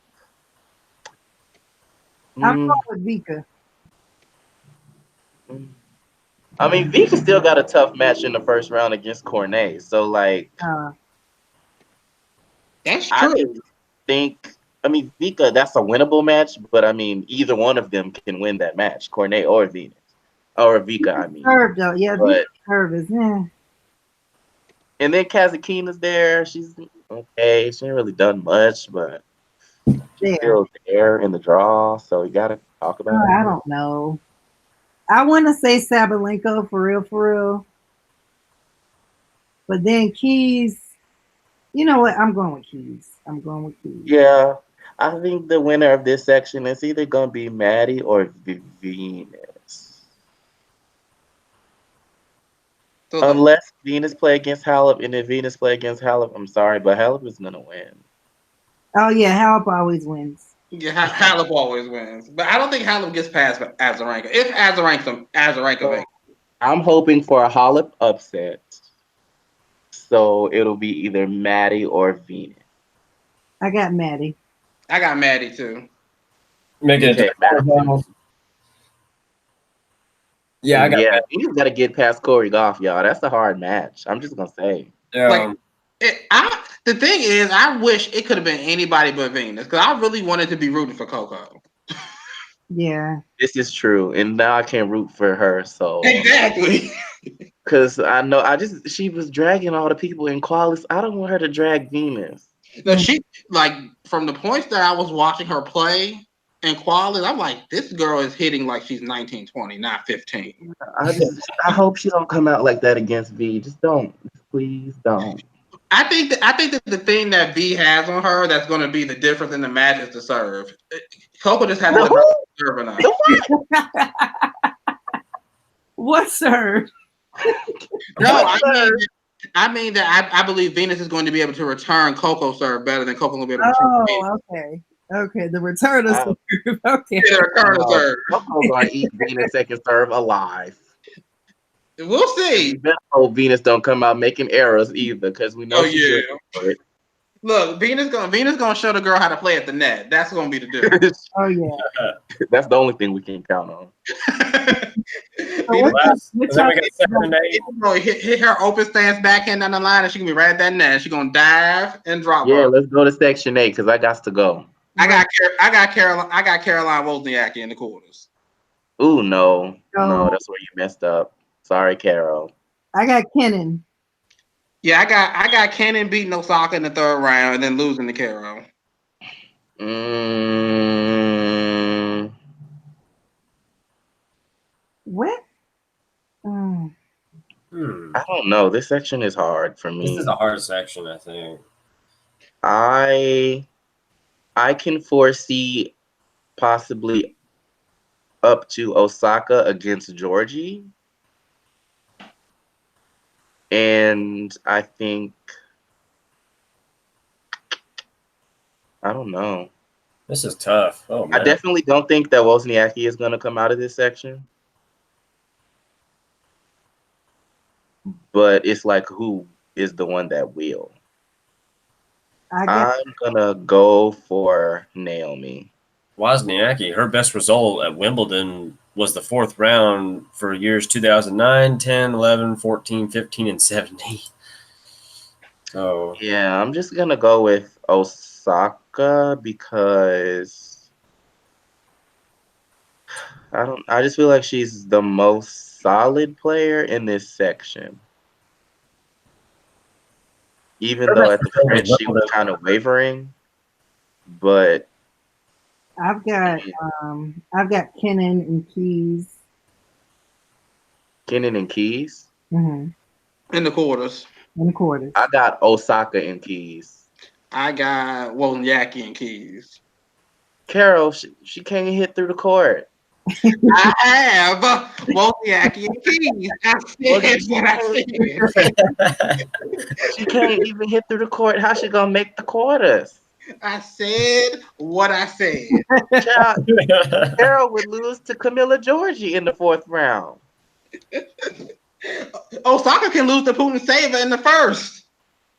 I'm mm, going with Vika. mm. I mean, Vika still got a tough match in the first round against Cornet. So like, That's I true. just think. I mean, Vika, that's a winnable match, but I mean, either one of them can win that match, Cornet or Venus, or Vika. I mean, Serve though, yeah, but Vika serve is and then Kazakina's there. She's okay. She ain't really done much, but she's there. still there in the draw. So you gotta talk about I it. don't know. I want to say Sabalenka for real. But then Keys, you know what? I'm going with Keys. Yeah, I think the winner of this section is either gonna be Maddie or Venus. So Unless Venus play against Halep, and if Venus play against Halep, I'm sorry, but Halep is gonna win. Oh yeah, Halep always wins. yeah, Halep always wins. But I don't think Halep gets past Azarenka. If Azarenka So, makes. I'm hoping for a Halep upset, so it'll be either Maddie or Venus. I got Maddie. I got Maddie too. Making it to Okay, the quarterfinals. Yeah, I got yeah, Venus got to get past Corey Goff, y'all. That's a hard match. I'm just gonna say. Like the thing is, I wish it could have been anybody but Venus because I really wanted to be rooting for Coco. Yeah. This is true, and now I can't root for her. So Exactly. because I know she was dragging all the people in qualis. I don't want her to drag Venus. No, she like from the points that I was watching her play in quality, I'm like, this girl is hitting like she's 19, 20, not 15. I hope she don't come out like that against V. Just don't, please don't. I think that the thing that V has on her that's going to be the difference in the match is the serve. Coco just has to learn to serve enough. What serve? No, I mean that I believe Venus is going to be able to return Coco serve better than Coco will be able to return Venus. Okay. The return of serve. Okay. The return of serve. Coco's gonna eat Venus second serve alive. We'll see. We better hope Venus don't come out making errors either, because we know she's good for it. Look, Venus gonna show the girl how to play at the net. That's gonna be the difference. Oh yeah. That's the only thing we can count on. Venus we hit her open stance backhand down the line, and she gonna be right at that net. She's gonna dive and drop. Yeah, her. let's go to section 8 because I got to go. I got Caroline Wozniacki in the quarters. Ooh, no, that's where you messed up. Sorry, Carol. I got Kenin. Yeah, I got Cannon beating Osaka in the third round and then losing to Carol. What? I don't know. This section is hard for me. This is a hard section, I think. I can foresee possibly up to Osaka against Georgie. And I think I don't know. This is tough. Oh man. I definitely don't think that Wozniacki is going to come out of this section. But it's like, who is the one that will? I'm going to go for Naomi. Wozniacki, her best result at Wimbledon was the fourth round for years 2009, 10, 11, 14, 15, and 17. So yeah, I'm just going to go with Osaka because I just feel like she's the most solid player in this section. Even Her though best at the result was French she was Wimbledon. kind of wavering, but I've got Kennan and Keys. Kenan and Keys. Mm-hmm. In the quarters. In the quarters. I got Osaka and Keys. I got Wozniacki and Keys. Carol, she can't hit through the court. I have Wozniacki and Keys. I said what I said. She can't even hit through the court. How she gonna make the quarters? I said what I said. Child, Carol would lose to Camilla Giorgi in the 4th round. Osaka can lose to Putin Saver in the first.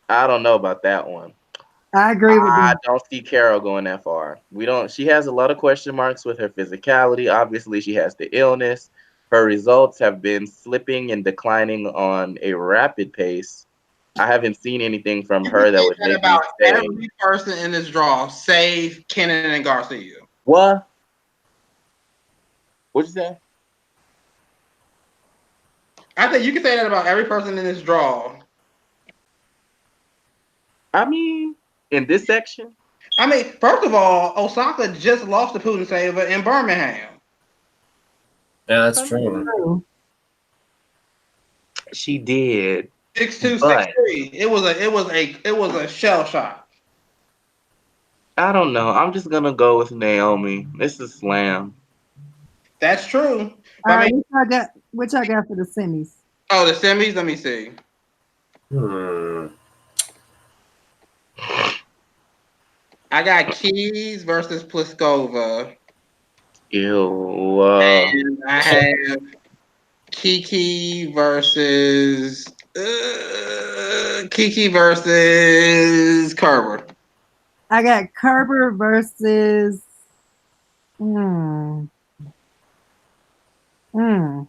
I don't know about that one. I agree with I you. don't see Carol going that far. We don't. She has a lot of question marks with her physicality. Obviously, she has the illness. Her results have been slipping and declining on a rapid pace. I haven't seen anything from You can her that say would that make me about say, every person in this draw, save Kennan and Garcia. "What? What'd you say?" I think you can say that about every person in this draw. I mean, in this section, I mean, first of all, Osaka just lost to Putin Saver in Birmingham. Yeah, that's true. True. she did. 6-2, But 6-3. It was a shell shock. I don't know. I'm just gonna go with Naomi. This is slam. That's true. All But I right, mean, which I got for the semis. oh, the semis. Let me see. I got Keys versus Pliskova, Ew. and I have Kiki versus Kerber. I got Kerber versus. Hmm. Hmm.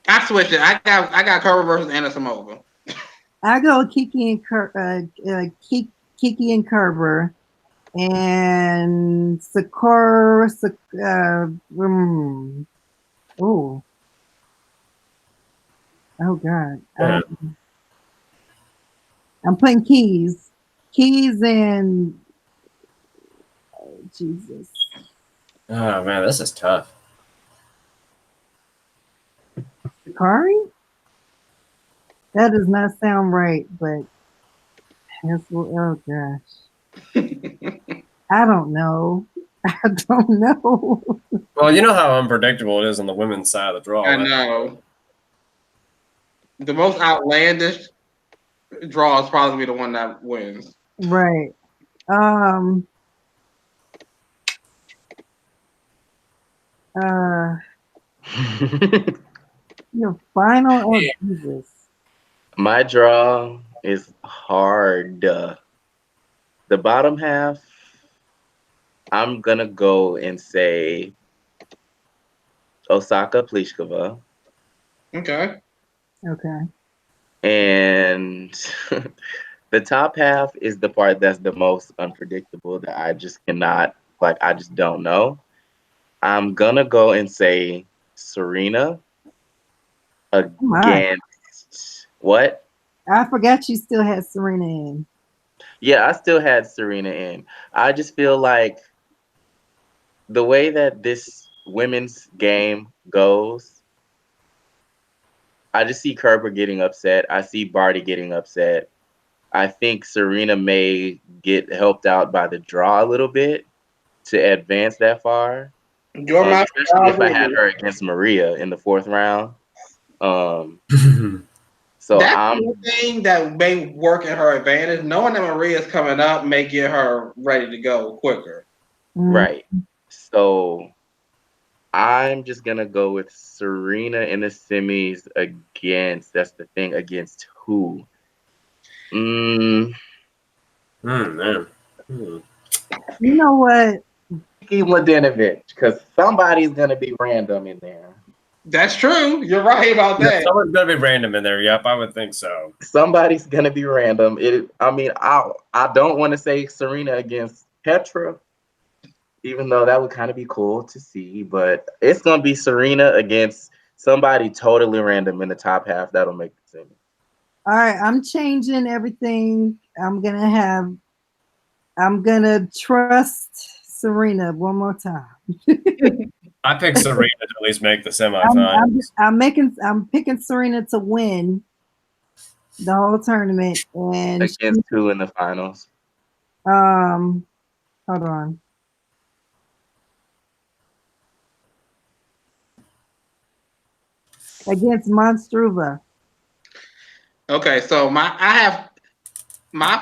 I switched it. I got Kerber versus Anisimova. I go Kiki and Kiki and Kerber and Sakura. Oh. Oh God. Yeah. I'm putting Keys and Jesus. Oh man, this is tough. Sakari? That does not sound right, but that's what, oh gosh. I don't know. I don't know. Well, you know how unpredictable it is on the women's side of the draw. I Right? know. The most outlandish draw is probably the one that wins. Right. Your final, oh Jesus. My draw is hard. The bottom half, I'm gonna go and say Osaka Pliskova. Okay. Okay. And the top half is the part that's the most unpredictable that I just cannot, like, I just don't know. I'm gonna go and say Serena My. against what? I forgot you still had Serena in. Yeah, I still had Serena in. I just feel like the way that this women's game goes, I just see Kerber getting upset. I see Barty getting upset. I think Serena may get helped out by the draw a little bit to advance that far. Your mouth. Especially if I had her against Maria in the 4th round. So That's I'm one thing that may work in her advantage. Knowing that Maria's coming up may get her ready to go quicker. right. So I'm just gonna go with Serena in the semis against. That's the thing, against who? Man. You know what? Kiki Mladenovic, because somebody's gonna be random in there. That's true. You're right about Yeah, that. someone's gonna be random in there. Yep, I would think so. Somebody's gonna be random. I mean, I don't want to say Serena against Petra. Even though that would kind of be cool to see, but it's gonna be Serena against somebody totally random in the top half. That'll make the semi. All right, I'm changing everything. I'm gonna trust Serena one more time. I picked Serena to at least make the semifinals. I'm picking Serena to win the whole tournament, and Against who in the finals? hold on. Against Monstruva. Okay, so my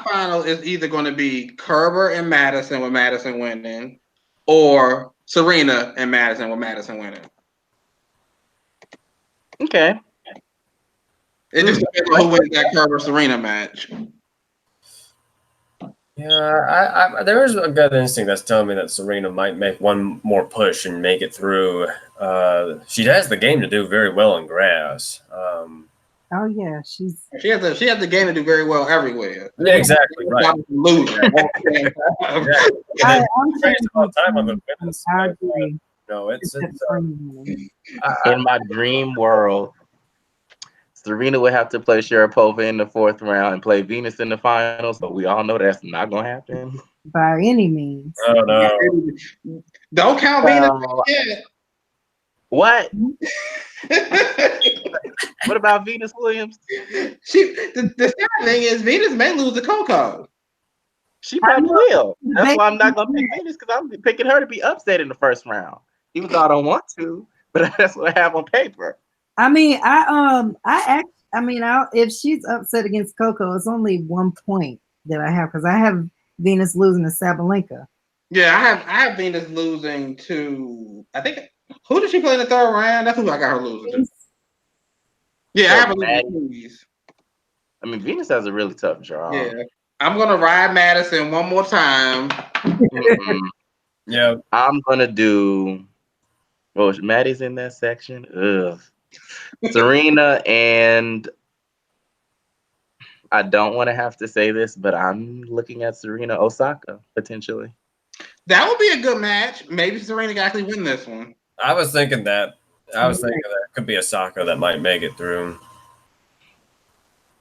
final is either going to be Kerber and Madison with Madison winning, or Serena and Madison with Madison winning. Okay. It just depends on who wins that Kerber Serena match. Yeah, there is a gut instinct that's telling me that Serena might make one more push and make it through. She has the game to do very well on grass. Oh yeah, she has the game to do very well everywhere. Yeah, exactly right. Loser. I'm all time on the women's. I agree. No, it's in my dream world, Serena would have to play Sharapova in the 4th round and play Venus in the finals, but we all know that's not gonna happen. By any means. Oh no. Don't count Venus yet. What? What about Venus Williams? The sad thing is Venus may lose to Coco. She probably will. That's why I'm not gonna pick Venus, because I'm picking her to be upset in the 1st round. Even though I don't want to, but that's what I have on paper. I mean, if she's upset against Coco, it's only 1 point that I have, because I have Venus losing to Sabalenka. Yeah, I have Venus losing to, I think, who did she play in the 3rd round? That's who I got her losing to. Yeah, I have her losing to. I mean, Venus has a really tough draw. Yeah, I'm gonna ride Madison one more time. Yeah, I'm gonna do. Oh, Maddie's in that section. Ugh. Serena, and I don't want to have to say this, but I'm looking at Serena Osaka potentially. That would be a good match. Maybe Serena can actually win this one. I was thinking that. I was thinking that could be Osaka that might make it through.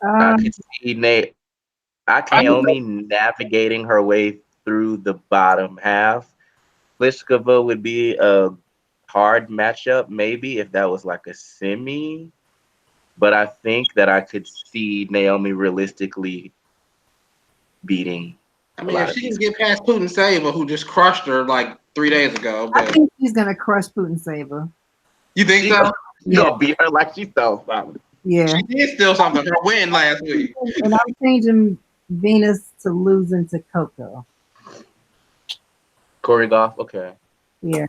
I could see Naomi navigating her way through the bottom half. Pliskova would be a hard matchup, maybe if that was like a semi. But I think that I could see Naomi realistically beating. I mean, if she can get past Putin-Sava, who just crushed her like 3 days ago. But I think she's gonna crush Putin-Sava. You think so? She's gonna beat her like she stole something. Yeah. She did steal something. Her win last week. And I'm changing Venus to losing to Coco. Corey Goff, okay. Yeah.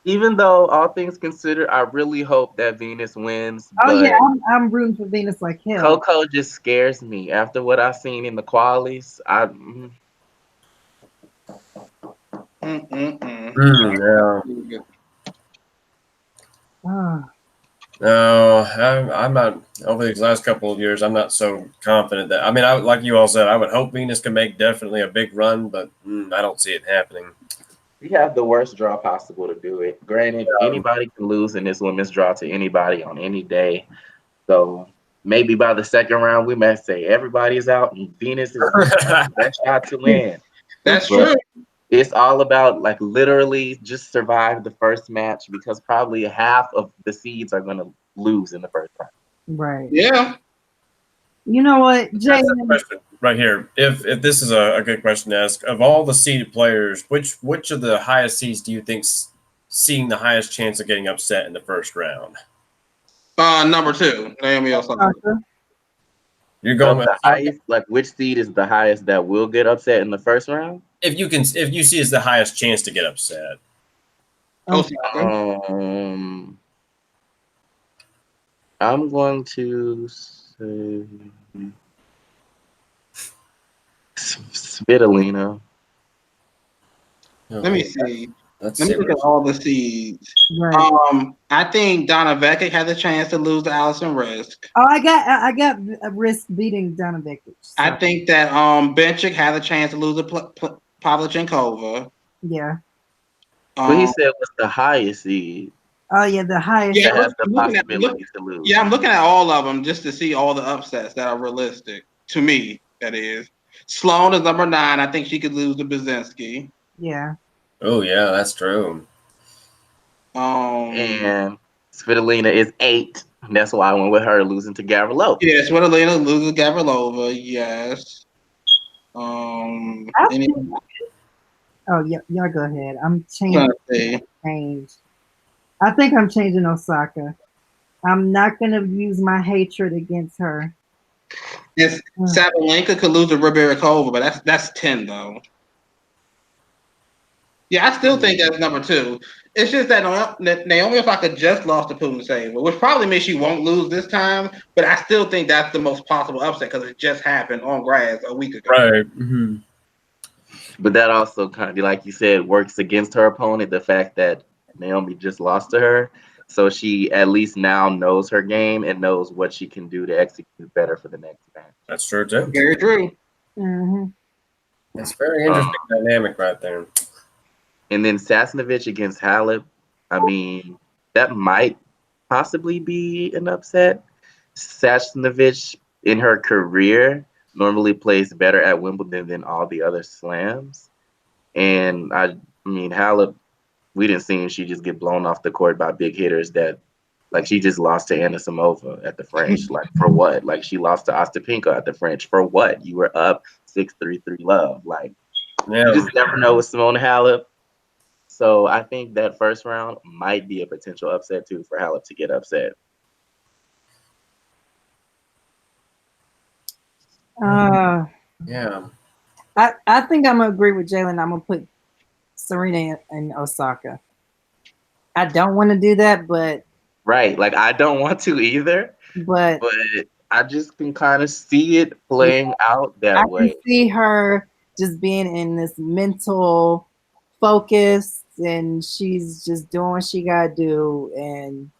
Even though all things considered, I really hope that Venus wins. Oh yeah, I'm rooting for Venus like hell. Coco just scares me after what I've seen in the qualies. Yeah. No, I'm not. Over these last couple of years, I'm not so confident that. I mean, like you all said, I would hope Venus can make definitely a big run, but I don't see it happening. We have the worst draw possible to do it. Granted, anybody can lose in this women's draw to anybody on any day. So maybe by the 2nd round, we might say everybody's out and Venus is the best shot to win. That's true. It's all about like literally just survive the first match, because probably half of the seeds are going to lose in the 1st round. Right. Yeah. You know what, Jay? Question right here. If this is a good question to ask, of all the seeded players, which of the highest seeds do you think's seeing the highest chance of getting upset in the 1st round? Number 2, Naomi Osaka. You're going with the highest, like which seed is the highest that will get upset in the 1st round? If you see as the highest chance to get upset. I'm going to say Svitolina. Let me see. Let me look at all the seeds. Right. I think Donna Vekic has a chance to lose to Allison Risk. Oh, I got a Risk beating Donna Vekic. So. I think that Benchik has a chance to lose to Pavlyuchenkova. Yeah. But he Um, said what's the highest seed Oh yeah, the highest. yeah, that has the I'm looking at possibility to lose. yeah, I'm looking at all of them just to see all the upsets that are realistic to me. That is, Sloane is number 9. I think she could lose to Brzezinski. Yeah. Oh yeah, that's true. Um, And Svitolina is 8. And that's why I went with her losing to Gavrilova. yeah, Svitolina loses to Gavrilova. Yes. I Any, think, oh yeah, y'all go ahead. I'm trying changing. to see. Change. I think I'm changing Osaka. I'm not gonna use my hatred against her. Yes, Ugh. Sabalenka could lose to Rybakina, but that's 10 though. Yeah, I still think that's number 2. It's just that Naomi Osaka just lost to Putin which probably means she won't lose this time. But I still think that's the most possible upset because it just happened on grass a week ago. Right. Mm-hmm. But that also kind of, like you said, works against her opponent. The fact that Naomi just lost to her. So she at least now knows her game and knows what she can do to execute better for the next match. That's true too. Very true. Mhm. That's very interesting dynamic right there. And then Sasnovich against Halep. I mean, that might possibly be an upset. Sasnovich in her career normally plays better at Wimbledon than all the other slams. And I mean, Halep, we didn't see she just get blown off the court by big hitters that, like, she just lost to Anna Samova at the French. Like, for what? Like, she lost to Ostapenko at the French. For what? You were up 6-3 love. Like, you Yeah. just never know with Simone Halep. So I think that first round might be a potential upset too for Halep to get upset. Yeah. I think I'm gonna agree with Jalen. I'm gonna put Serena and Osaka. I don't want to do that, but Right. Like I don't want to either, but but I just can kind of see it yeah, playing out I that can way. see her just being in this mental focus, and she's just doing what she gotta do, and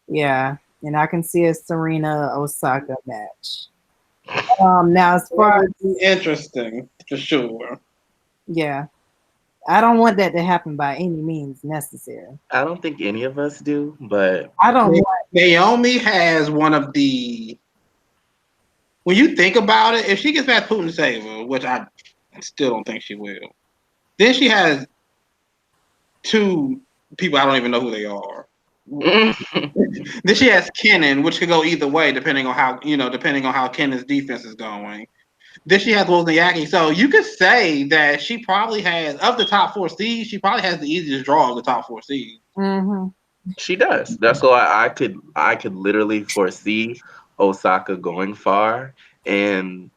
yeah, and I can see a Serena Osaka match. Now as far as Interesting for sure. yeah, I don't want that to happen by any means necessary. I don't think any of us do, but I don't want. Naomi has one of the. When you think about it, if she gets past Putin which I still don't think she will, then she has 2 people I don't even know who they are. Then she has Kennan, which could go either way depending on how Kennan's defense is going. Then she has Wozniacki. So you could say that she probably has of the top 4 seeds, she probably has the easiest draw of the top 4 seeds. Mm-hmm. she does. That's why I could literally foresee Osaka going far. And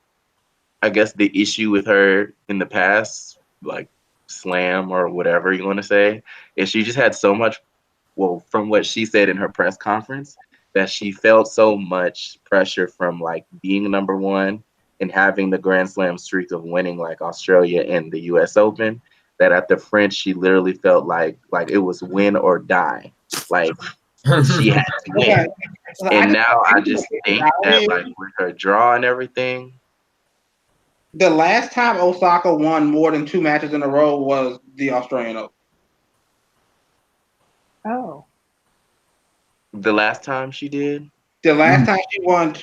I guess the issue with her in the past, like slam or whatever you want to say, is she just had so much, well, from what she said in her press conference, that she felt so much pressure from like being number one and having the Grand Slam streak of winning like Australia and the US Open, that at the French she literally felt like it was win or die. Like she had to Okay. win. And now I just think that like with her draw and everything, The last time Osaka won more than 2 matches in a row was the Australian Open. Oh. the last time she did. The last time she won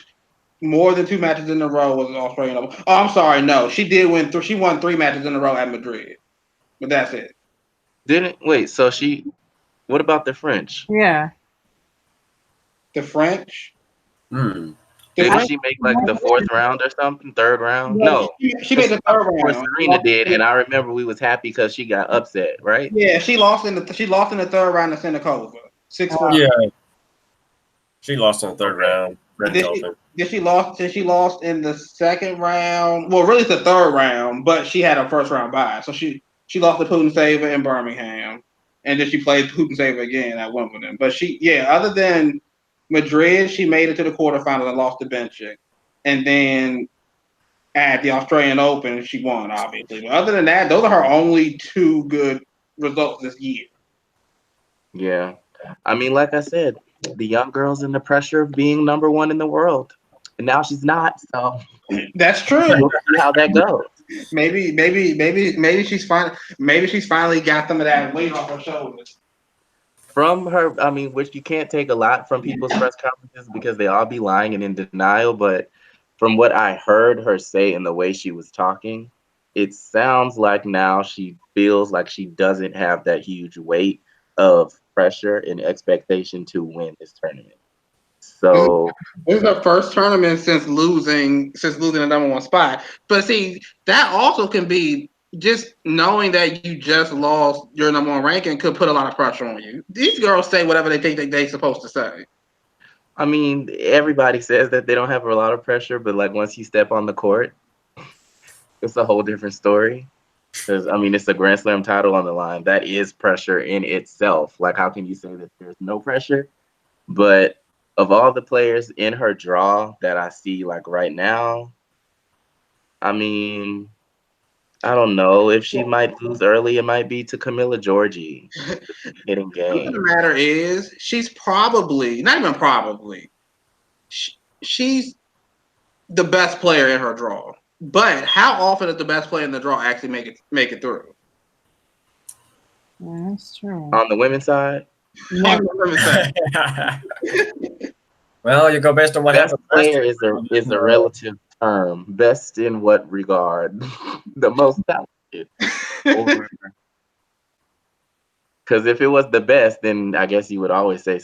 more than 2 matches in a row was the Australian Open. Oh, I'm sorry, no, she did win. She won 3 matches in a row at Madrid, but that's it. Didn't wait, so what about the French? Yeah. The French. Hmm. Didn't she make like the 4th round or something, 3rd round? No. She made the 3rd Before round. Serena did, and I remember we was happy because she got upset, right? Yeah, she lost in the 3rd round to Sennikova. 6-4. Yeah. She lost in the 3rd round. French Open. She lost in the 2nd round. Well, really it's the 3rd round, but she had a 1st round bye. So she lost to Putin in Birmingham. And then she played Putin again at Wimbledon. But other than Madrid, she made it to the quarterfinals and lost to Bencic. And then at the Australian Open, she won, obviously. But other than that, those are her only 2 good results this year. Yeah. I mean, like I said, the young girl's in the pressure of being number one in the world. And now she's not, so That's true. we'll see how that goes. Maybe she's finally got some of that weight off her shoulders. From her, I mean, which you can't take a lot from people's press conferences because they all be lying and in denial. But from what I heard her say and the way she was talking, it sounds like now she feels like she doesn't have that huge weight of pressure and expectation to win this tournament. So, This is her first tournament since losing the number one spot. But see, that also can be just knowing that you just lost your number one ranking could put a lot of pressure on you. These girls say whatever they think that they're supposed to say. I mean, everybody says that they don't have a lot of pressure, but like once you step on the court, it's a whole different story. Because I mean, it's a Grand Slam title on the line. That is pressure in itself. Like, how can you say that there's no pressure? But of all the players in her draw that I see, like right now, I mean, I don't know if she might lose early. It might be to Camilla Giorgi, hitting The truth of the game. matter is, she's probably not even probably. She's the best player in her draw. But how often does the best player in the draw actually make it through? Yeah, that's true. On the women's side, On the women's side. Well, you go based on what best happened last player year. is a relative term. Best in what regard? The most talented. Because if it was the best, then I guess you would always say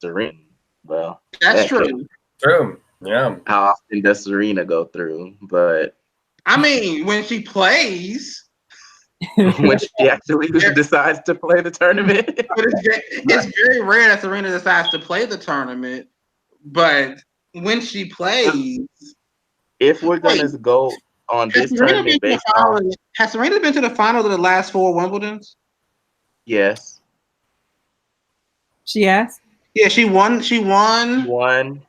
Serena. Well, That's true. True. Yeah. How often does Serena go through? But I mean, when she plays, when she actually decides to play the tournament, it's very rare that Serena decides to play the tournament. But when she plays, if we're gonna go on this tournament based on has Serena been to the final of the last 4 Wimbledons? yes, She Yeah, she won. She won. she won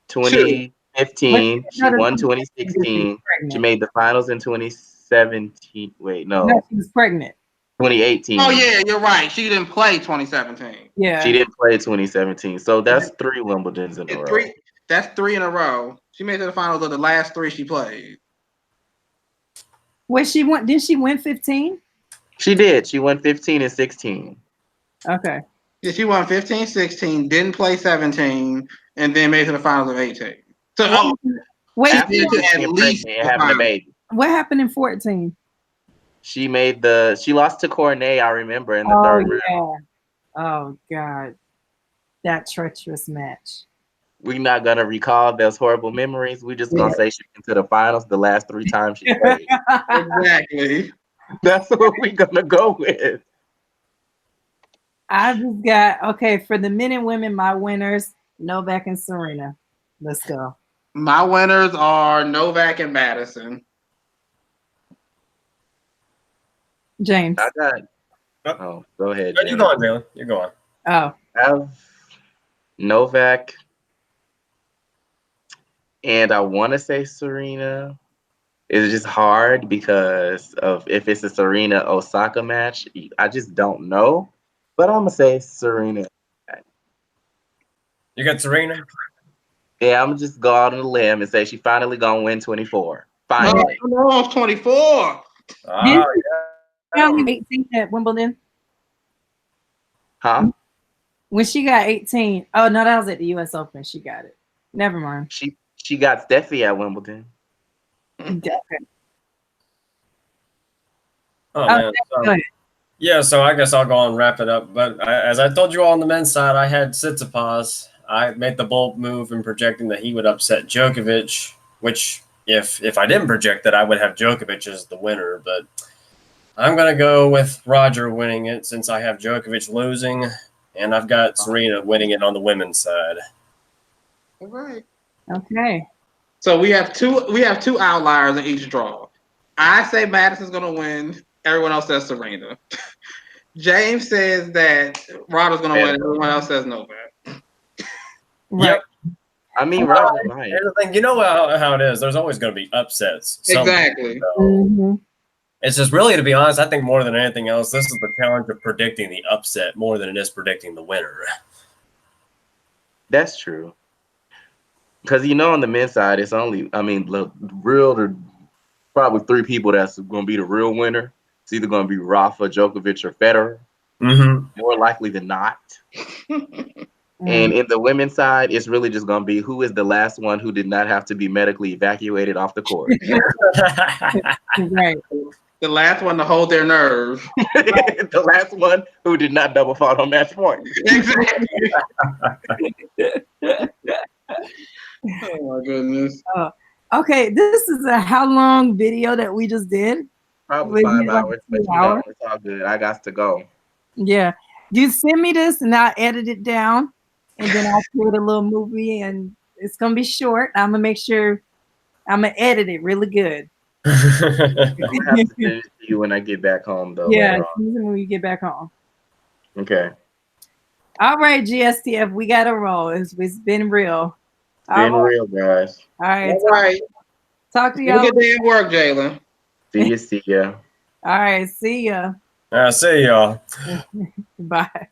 2015. She won She was 2016. She pregnant. made the finals in 2017. Wait, no, No, she was pregnant. 2018. Oh yeah, you're right. She didn't play 2017. Yeah. She didn't play 2017. So that's 3 Wimbledons in a row. That's 3 in a row. She made it to the finals of the last 3 she played. Wait, she won? Didn't she win 15? She did. She won 15 and 16. Okay. Yeah, she won 15, 16, didn't play 17, and then made it to the finals of 18. So Wait, After she being at least pregnant and having a baby. what happened in 14? She lost to Cornet, I remember, in the third round. Yeah. Oh God. That treacherous match. We're not gonna recall those horrible memories. We're just gonna say she went to the finals the last 3 times she played. exactly. That's what we're gonna go with. I just got okay for the men and women. My winners, Novak and Serena. Let's go. My winners are Novak and Madison. James. I got. Oh, go ahead. You're going, Jalen. You're going. Oh. I have Novak, and I want to say Serena. It's just hard because of if it's a Serena Osaka match. I just don't know, but I'm gonna say Serena. You got Serena? Yeah, I'm gonna just go out on a limb and say she finally gonna win 24. Finally. No, 24. Oh, yeah. Only 18 at Wimbledon. Huh? When she got 18. Oh no, that was at the US Open. She got it. Never mind. She got Steffi at Wimbledon. Oh, man. So I guess I'll go and wrap it up. But as I told you all on the men's side, I had Tsitsipas. I made the bold move in projecting that he would upset Djokovic, which if I didn't project that, I would have Djokovic as the winner. But I'm going to go with Roger winning it since I have Djokovic losing, and I've got Serena winning it on the women's side. All right. Okay. So we have two outliers in each draw. I say Madison's going to win. Everyone else says Serena. James says that Roger's going to win. Everyone else says Novak. Right. Yep. I mean, Roger might. Here's the thing. You know how it is. There's always going to be upsets. Exactly. Mm-hmm. It's just really, to be honest, I think more than anything else, this is the challenge of predicting the upset more than it is predicting the winner. That's true. Because on the men's side, it's only, I mean, probably 3 people that's going to be the real winner. It's either going to be Rafa, Djokovic, or Federer. More likely than not. And in the women's side, it's really just going to be who is the last one who did not have to be medically evacuated off the court. Right. The last one to hold their nerve. The last one who did not double fault on match point. Exactly. Oh my goodness. Okay, this is a how long video that we just did? Probably 5 hours, but 2 hours? it's all good. I got to go. Yeah. You send me this and I'll edit it down and then I'll create a little movie and it's gonna be short. I'm gonna make sure I'm gonna edit it really good. I'm gonna have to send it to you when I get back home, though. Yeah, when you get back home. Okay. All right, GSTF, we gotta roll. It's been real. Been real, guys. All right. All right. Talk to y'all. Have a good day at work, Jalen. See ya. All right. See ya. See y'all. Bye.